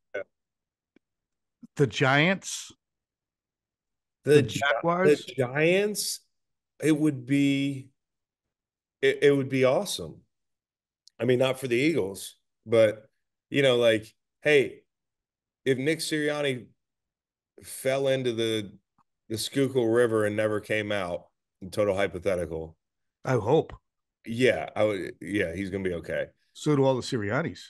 the Giants, the Jaguars, the Giants, it would be awesome. I mean, not for the Eagles, but you know, like, hey, if Nick Sirianni fell into the Schuylkill River and never came out, total hypothetical. I hope. Yeah, I would. Yeah, he's gonna be okay. So do all the Siriannis.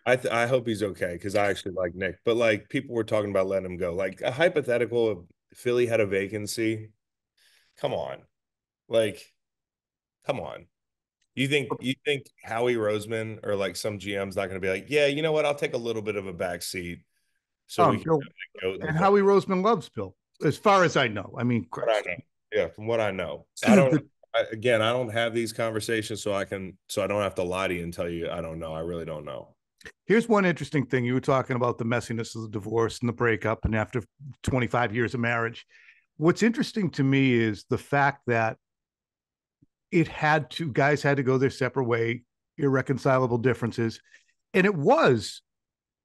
I hope he's okay because I actually like Nick. But like people were talking about letting him go. Like a hypothetical, if Philly had a vacancy. Come on, come on. You think Howie Roseman or like some GM's not going to be like, yeah, you know what? I'll take a little bit of a back seat. So we can and Howie Roseman loves Bill, as far as I know. I mean, from what I know, I don't. Again, I don't have these conversations, so I don't have to lie to you and tell you I don't know. I really don't know. Here's one interesting thing. You were talking about the messiness of the divorce and the breakup, and after 25 years of marriage. What's interesting to me is the fact that guys had to go their separate way, irreconcilable differences. And it was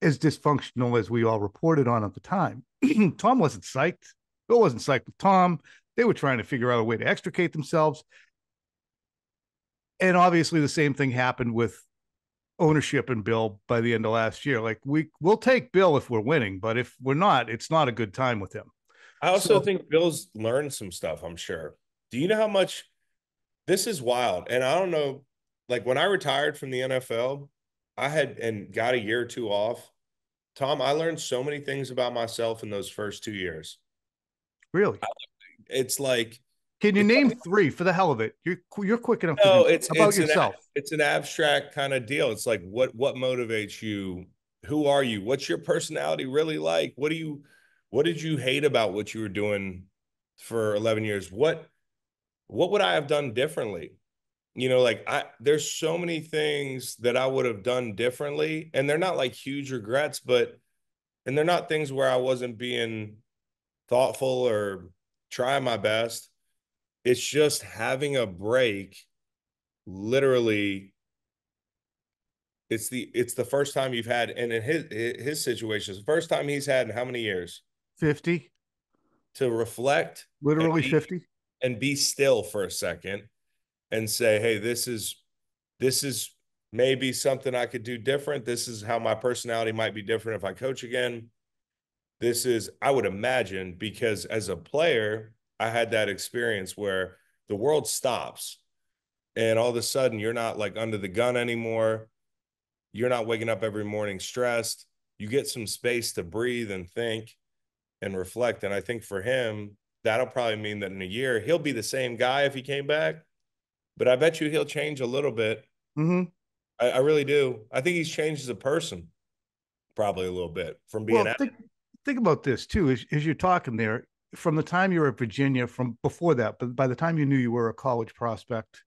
as dysfunctional as we all reported on at the time. Tom wasn't psyched. Bill wasn't psyched with Tom. They were trying to figure out a way to extricate themselves. And obviously the same thing happened with ownership in Bill by the end of last year. Like we'll take Bill if we're winning, but if we're not, it's not a good time with him. I also think Bill's learned some stuff, I'm sure. Do you know how much this is wild? And I don't know, like when I retired from the NFL, I had and got a year or two off. Tom, I learned so many things about myself in those first 2 years. Really? It's like, can you name three for the hell of it? You're quick enough no, to do it's about yourself. It's an abstract kind of deal. It's like what motivates you? Who are you? What's your personality really like? What did you hate about what you were doing for 11 years? What would I have done differently? You know, like there's so many things that I would have done differently, and they're not like huge regrets, and they're not things where I wasn't being thoughtful or trying my best. It's just having a break. Literally, it's the first time you've had, and in his situation, it's the first time he's had in how many years? 50. To reflect, Literally 50, and be still for a second, and say, "Hey, this is maybe something I could do different. This is how my personality might be different if I coach again. This is, I would imagine, because as a player, I had that experience where the world stops and all of a sudden you're not like under the gun anymore. You're not waking up every morning stressed. You get some space to breathe and think and reflect. And I think for him, that'll probably mean that in a year, he'll be the same guy if he came back, but I bet you he'll change a little bit. Mm-hmm. I really do. I think he's changed as a person, probably a little bit from being. Well, think about this too. As you're talking there, from the time you were at Virginia, from before that, but by the time you knew you were a college prospect,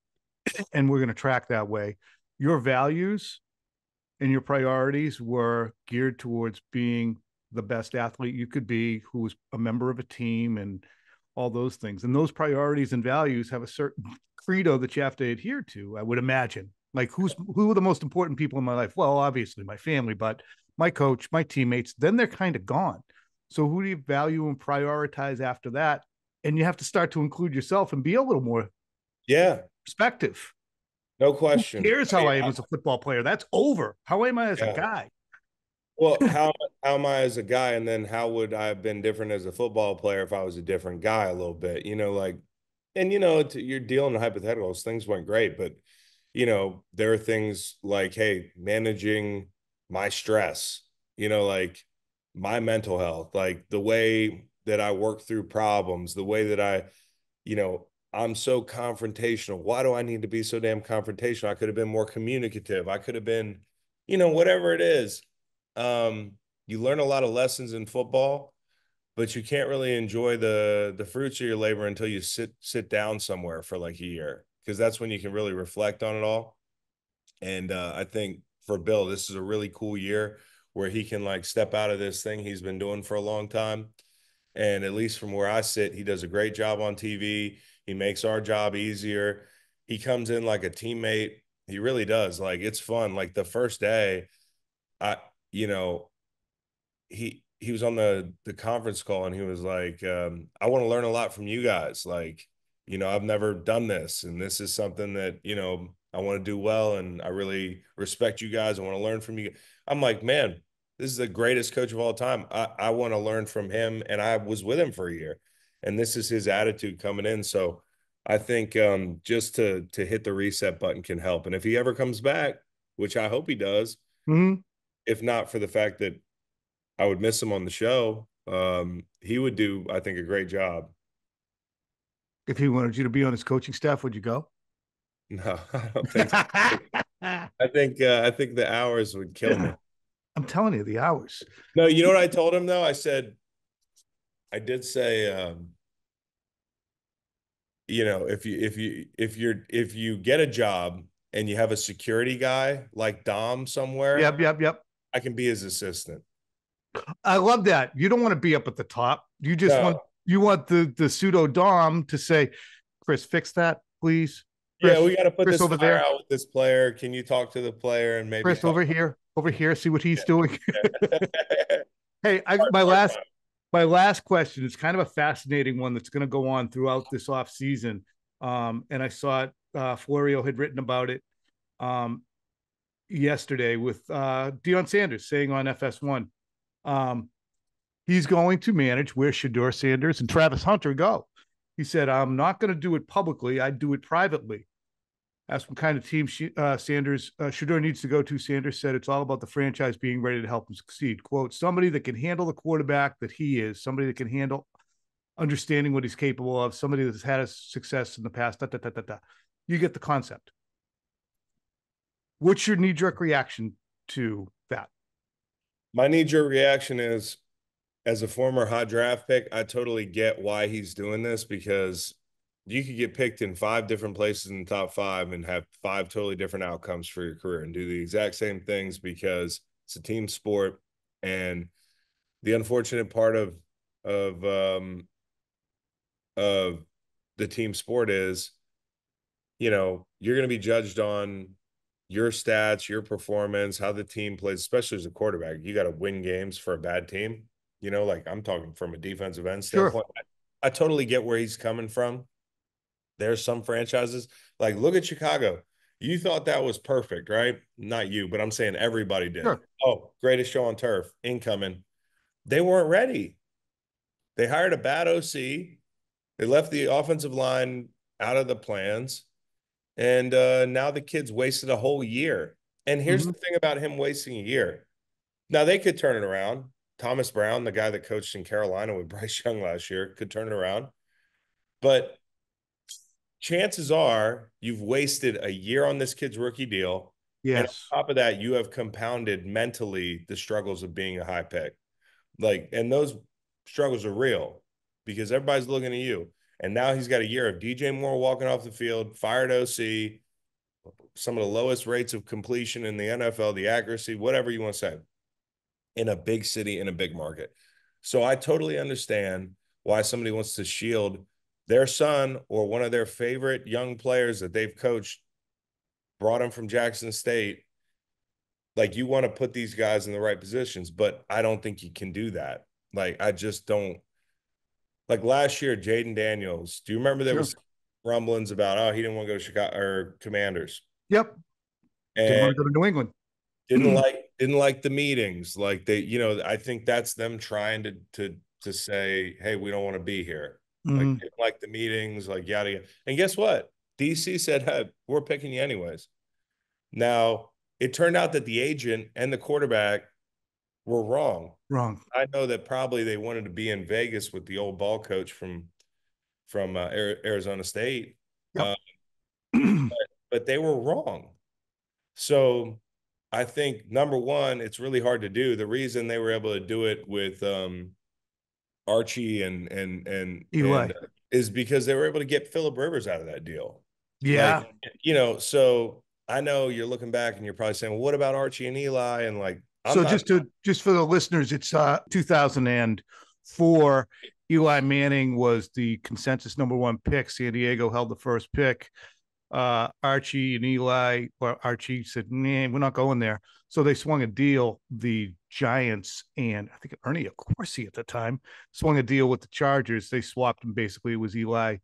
and we're going to track that way, your values and your priorities were geared towards being the best athlete you could be, who was a member of a team, and all those things. And those priorities and values have a certain credo that you have to adhere to, I would imagine. Like who are the most important people in my life? Well, obviously my family, but my coach, my teammates, then they're kind of gone. So who do you value and prioritize after that? And you have to start to include yourself and be a little more perspective. No question. Who cares how I am as a football player? That's over. How am I as a guy? Well, how am I as a guy? And then how would I have been different as a football player if I was a different guy a little bit? You know, like, and you know, you're dealing in hypotheticals. Things went great, but you know, there are things like, hey, managing my stress, you know, like my mental health, like the way that I work through problems, the way that you know, I'm so confrontational. Why do I need to be so damn confrontational? I could have been more communicative. I could have been, you know, whatever it is. You learn a lot of lessons in football, but you can't really enjoy the fruits of your labor until you sit down somewhere for like a year, because that's when you can really reflect on it all. And I think for Bill, this is a really cool year where he can like step out of this thing he's been doing for a long time. And at least from where I sit, he does a great job on TV. He makes our job easier. He comes in like a teammate. He really does. Like, it's fun. Like the first day, you know, he was on the conference call and he was like, I want to learn a lot from you guys. Like, you know, I've never done this, and this is something that, you know, I want to do well, and I really respect you guys. I want to learn from you. I'm like, man, this is the greatest coach of all time. I want to learn from him, and I was with him for a year, and this is his attitude coming in. So I think just to hit the reset button can help. And if he ever comes back, which I hope he does, if not for the fact that I would miss him on the show, he would do, I think, a great job. If he wanted you to be on his coaching staff, would you go? No, I don't think so. I think the hours would kill me. I'm telling you, the hours. No, you know what I told him though? I did say, you know, if you get a job and you have a security guy like Dom somewhere, yep, I can be his assistant. I love that. You don't want to be up at the top. You just want the pseudo Dom to say, Chris, fix that, please. Chris, we got to put Chris this over there out with this player. Can you talk to the player and maybe Chris over here, see what he's doing. Hey, my last question is kind of a fascinating one that's going to go on throughout this off season. And I saw it, Florio had written about it. yesterday with Deion Sanders saying on FS1, he's going to manage where Shedeur Sanders and Travis Hunter go. He said, I'm not going to do it publicly. I do it privately. Asked what kind of team Shedeur needs to go to. Sanders said it's all about the franchise being ready to help him succeed. Quote, somebody that can handle the quarterback that he is, somebody that can handle understanding what he's capable of, somebody that's had a success in the past. You get the concept. What's your knee-jerk reaction to that? My knee-jerk reaction is, as a former high draft pick, I totally get why he's doing this, because you could get picked in 5 different places in the top 5 and have 5 totally different outcomes for your career and do the exact same things, because it's a team sport. And the unfortunate part of the team sport is, you know, you're going to be judged on your stats, your performance, how the team plays, especially as a quarterback. You got to win games for a bad team. You know, like, I'm talking from a defensive end standpoint. Sure. I totally get where he's coming from. There's some franchises, like, look at Chicago. You thought that was perfect, right? Not you, but I'm saying everybody did. Sure. Oh, greatest show on turf, incoming. They weren't ready. They hired a bad OC. They left the offensive line out of the plans. And now the kid's wasted a whole year. And here's the thing about him wasting a year. Now, they could turn it around. Thomas Brown, the guy that coached in Carolina with Bryce Young last year, could turn it around. But chances are you've wasted a year on this kid's rookie deal. Yes. And on top of that, you have compounded mentally the struggles of being a high pick. Like, and those struggles are real because everybody's looking at you. And now he's got a year of DJ Moore walking off the field, fired OC, some of the lowest rates of completion in the NFL, the accuracy, whatever you want to say, in a big city, in a big market. So I totally understand why somebody wants to shield their son or one of their favorite young players that they've coached, brought him from Jackson State. Like, you want to put these guys in the right positions, but I don't think you can do that. Like, I just don't. Like last year, Jaden Daniels, do you remember there was rumblings about, oh, he didn't want to go to Chicago or Commanders? Yep. And didn't want to go to New England. Didn't like the meetings. Like, they, you know, I think that's them trying to say, hey, we don't want to be here. Like, didn't like the meetings, like, yada yada. And guess what? DC said, hey, we're picking you anyways. Now, it turned out that the agent and the quarterback were wrong. I know that probably they wanted to be in Vegas with the old ball coach from Arizona State. Yep. But they were wrong. So I think, number one, it's really hard to do. The reason they were able to do it with Archie and Eli is because they were able to get Phillip Rivers out of that deal. Yeah. Like, you know, so I know you're looking back and you're probably saying, well, what about Archie and Eli? And like, just for the listeners, it's 2004. Eli Manning was the consensus #1 pick. San Diego held the first pick. Archie and Eli, or Archie said, nah, we're not going there. So they swung a deal. The Giants and I think Ernie Accorsi at the time swung a deal with the Chargers. They swapped them. Basically, it was Eli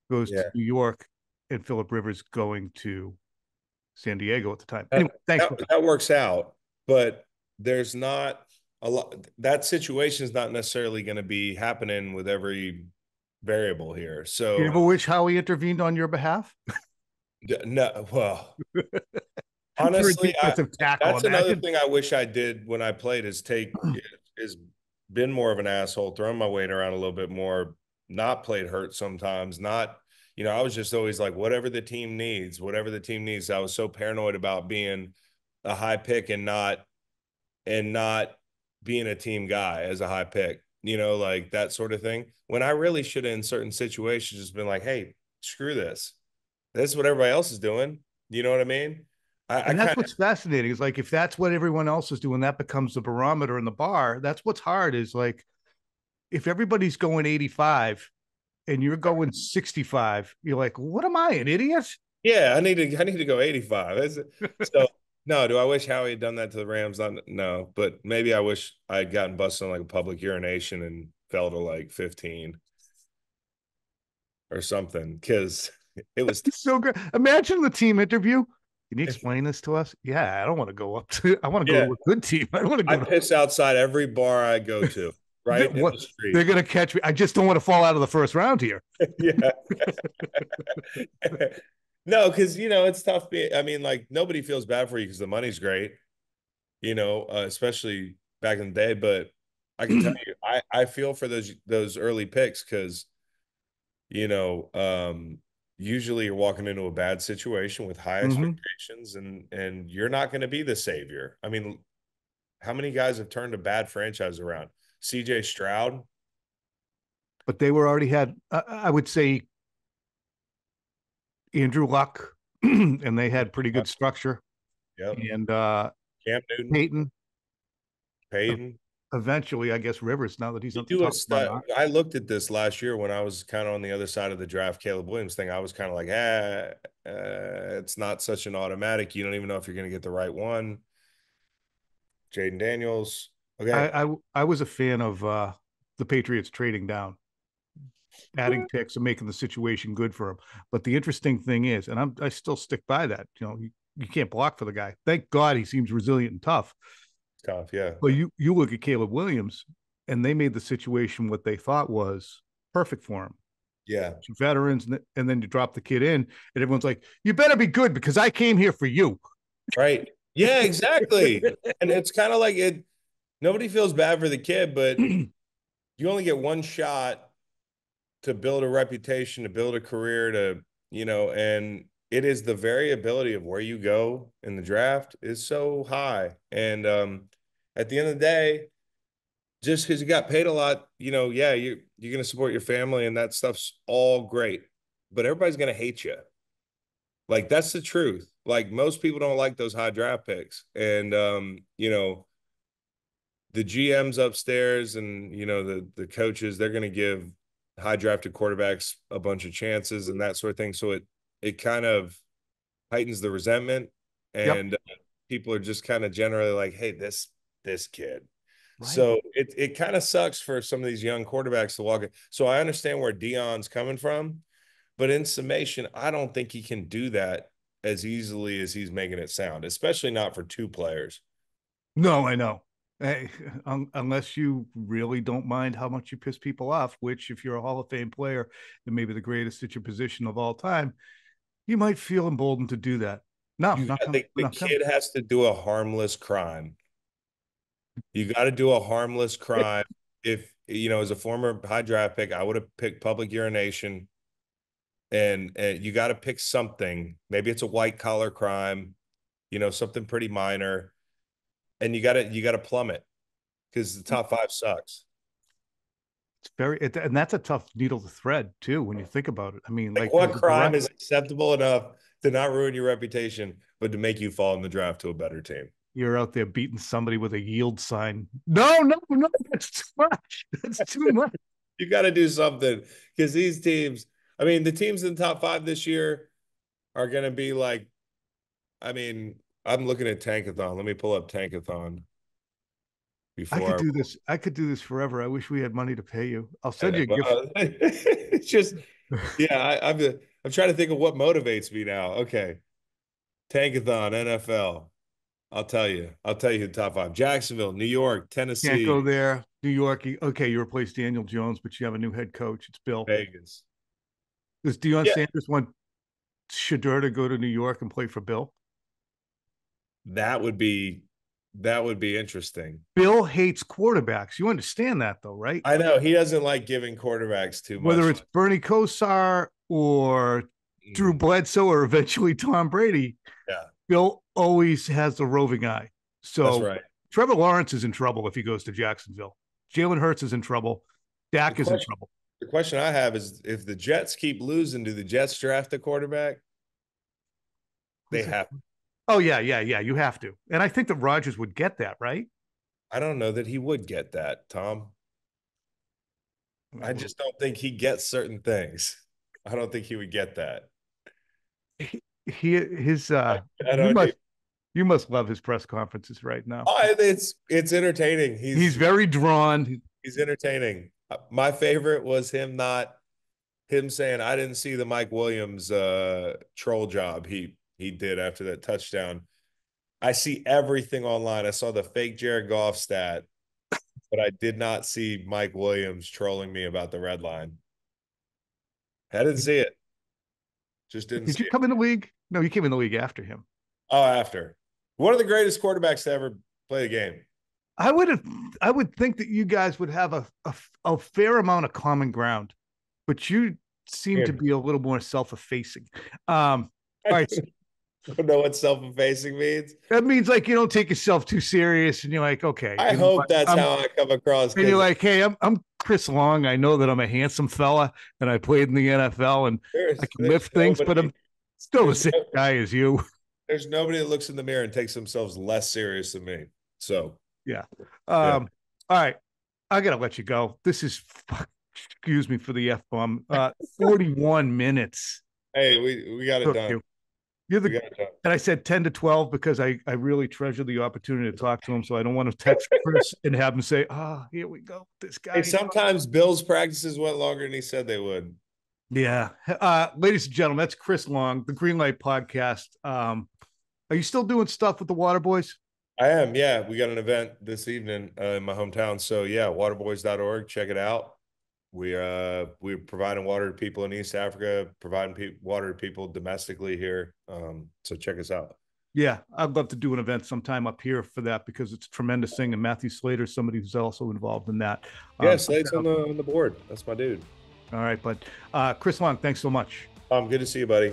goes to New York and Phillip Rivers going to San Diego at the time. Anyway, thanks. That works out, but there's not a lot. That situation is not necessarily going to be happening with every variable here. So, you ever wish Howie intervened on your behalf? No, well, honestly, that's another thing I wish I did when I played is been more of an asshole, thrown my weight around a little bit more, not played hurt sometimes, not, you know, I was just always like, whatever the team needs. I was so paranoid about being a high pick and not being a team guy as a high pick, you know, like that sort of thing. When I really should have, in certain situations, just been like, hey, screw this. This is what everybody else is doing. You know what I mean? And that's what's fascinating is like, if that's what everyone else is doing, that becomes the barometer in the bar. That's what's hard is like, if everybody's going 85 and you're going 65, you're like, what am I, an idiot? Yeah, I need to go 85. So no, do I wish Howie had done that to the Rams? No, but maybe I wish I had gotten busted on like a public urination and fell to like 15 or something, because it was so good. Imagine the team interview. Can you explain this to us? Yeah, I don't want to go up to. I want to go Yeah. to a good team. I don't want to I go to. piss outside every bar I go to, right in the What? street. They're gonna catch me. I just don't want to fall out of the first round here. Yeah. No, because it's tough. I mean, like nobody feels bad for you because the money's great, especially back in the day. But I can tell you, I feel for those early picks because usually you're walking into a bad situation with high expectations, and you're not going to be the savior. I mean, how many guys have turned a bad franchise around? CJ Stroud. But they were already had. I would say Andrew Luck, and they had pretty good structure. Yep. And Cam Newton, Peyton. Eventually, I guess Rivers. Now that he's on the do a top stud. I looked at this last year when I was kind of on the other side of the draft Caleb Williams thing. I was kind of like, it's not such an automatic. You don't even know if you're going to get the right one. Jaden Daniels. Okay. I was a fan of the Patriots trading down, adding picks and making the situation good for him. But the interesting thing is, and I still stick by that. You can't block for the guy. Thank God he seems resilient and tough. Tough, yeah. But you look at Caleb Williams, and they made the situation what they thought was perfect for him. Yeah. Two veterans, and then you drop the kid in, and everyone's like, "You better be good because I came here for you." Right. Yeah, exactly. And it's kind of like it. Nobody feels bad for the kid, but you only get one shot to build a reputation, to build a career, and it is the variability of where you go in the draft is so high. And at the end of the day, just because you got paid a lot, you're going to support your family and that stuff's all great, but everybody's going to hate you. Like, that's the truth. Like, most people don't like those high draft picks. And, the GMs upstairs and, the coaches, they're going to give high drafted quarterbacks a bunch of chances and that sort of thing. So it kind of heightens the resentment, and people are just kind of generally like, hey, this kid. Right. So it kind of sucks for some of these young quarterbacks to walk in. So I understand where Deion's coming from, but in summation, I don't think he can do that as easily as he's making it sound, especially not for two players. No, I know. Hey, unless you really don't mind how much you piss people off, which if you're a Hall of Fame player and maybe the greatest at your position of all time, you might feel emboldened to do that. No, the kid has to do a harmless crime. You got to do a harmless crime. If, as a former high draft pick, I would have picked public urination, and you got to pick something. Maybe it's a white collar crime, something pretty minor. And you got to plummet because the top five sucks. It's and that's a tough needle to thread too when you think about it. I mean, like what crime is acceptable enough to not ruin your reputation, but to make you fall in the draft to a better team? You're out there beating somebody with a yield sign. No, that's too much. That's too much. You got to do something because these teams. I mean, the teams in the top five this year are going to be like. I mean, I'm looking at Tankathon. Let me pull up Tankathon. I could do this forever. I wish we had money to pay you. I'll send you a gift. It's just, I'm trying to think of what motivates me now. Okay, Tankathon, NFL. I'll tell you the top five: Jacksonville, New York, Tennessee. Can't go there. New York. Okay, you replaced Daniel Jones, but you have a new head coach. It's Bill. Vegas. Does Deion Sanders want Shedeur to go to New York and play for Bill? That would be interesting. Bill hates quarterbacks. You understand that, though, right? I know he doesn't like giving quarterbacks too much. Whether it's Bernie Kosar or Drew Bledsoe or eventually Tom Brady, Bill always has the roving eye. So that's right. Trevor Lawrence is in trouble if he goes to Jacksonville. Jalen Hurts is in trouble. Dak is in trouble. The question I have is, if the Jets keep losing, do the Jets draft a quarterback? They have. Oh, yeah. You have to. And I think that Rodgers would get that, right? I don't know that he would get that, Tom. I just don't think he gets certain things. I don't think he would get that. You must love his press conferences right now. Oh, it's entertaining. He's very drawn. He's entertaining. My favorite was him saying, I didn't see the Mike Williams troll job. He he did after that touchdown. I see everything online. I saw the fake Jared Goff stat, but I did not see Mike Williams trolling me about the red line. I didn't see it. Just didn't Did see you it. come in the league? No, you came in the league after him. Oh, after. One of the greatest quarterbacks to ever play the game. I would think that you guys would have a fair amount of common ground, but you seem to be a little more self-effacing. All right. I don't know what self-effacing means. That means like you don't take yourself too serious, and you're like, okay. I hope that's how I come across. And you're like, hey, I'm Chris Long. I know that I'm a handsome fella, and I played in the NFL, and I can lift things, but I'm still the same guy as you. There's nobody that looks in the mirror and takes themselves less serious than me. So yeah. All right, I gotta let you go. This is, excuse me for the F-bomb. 41 minutes. Hey, we got it done. You're the, and I said 10 to 12 because I really treasure the opportunity to talk to him. So I don't want to text Chris and have him say, here we go. This guy. Hey, sometimes Bill's practices went longer than he said they would. Yeah. Ladies and gentlemen, that's Chris Long, the Greenlight Podcast. Are you still doing stuff with the Water Boys? I am. Yeah. We got an event this evening in my hometown. So yeah, waterboys.org. Check it out. We're providing water to people in East Africa, providing water to people domestically here. So check us out. Yeah, I'd love to do an event sometime up here for that because it's a tremendous thing. And Matthew Slater, somebody who's also involved in that. Yeah, Slate's on the board. That's my dude. All right, but Chris Long, thanks so much. Good to see you, buddy.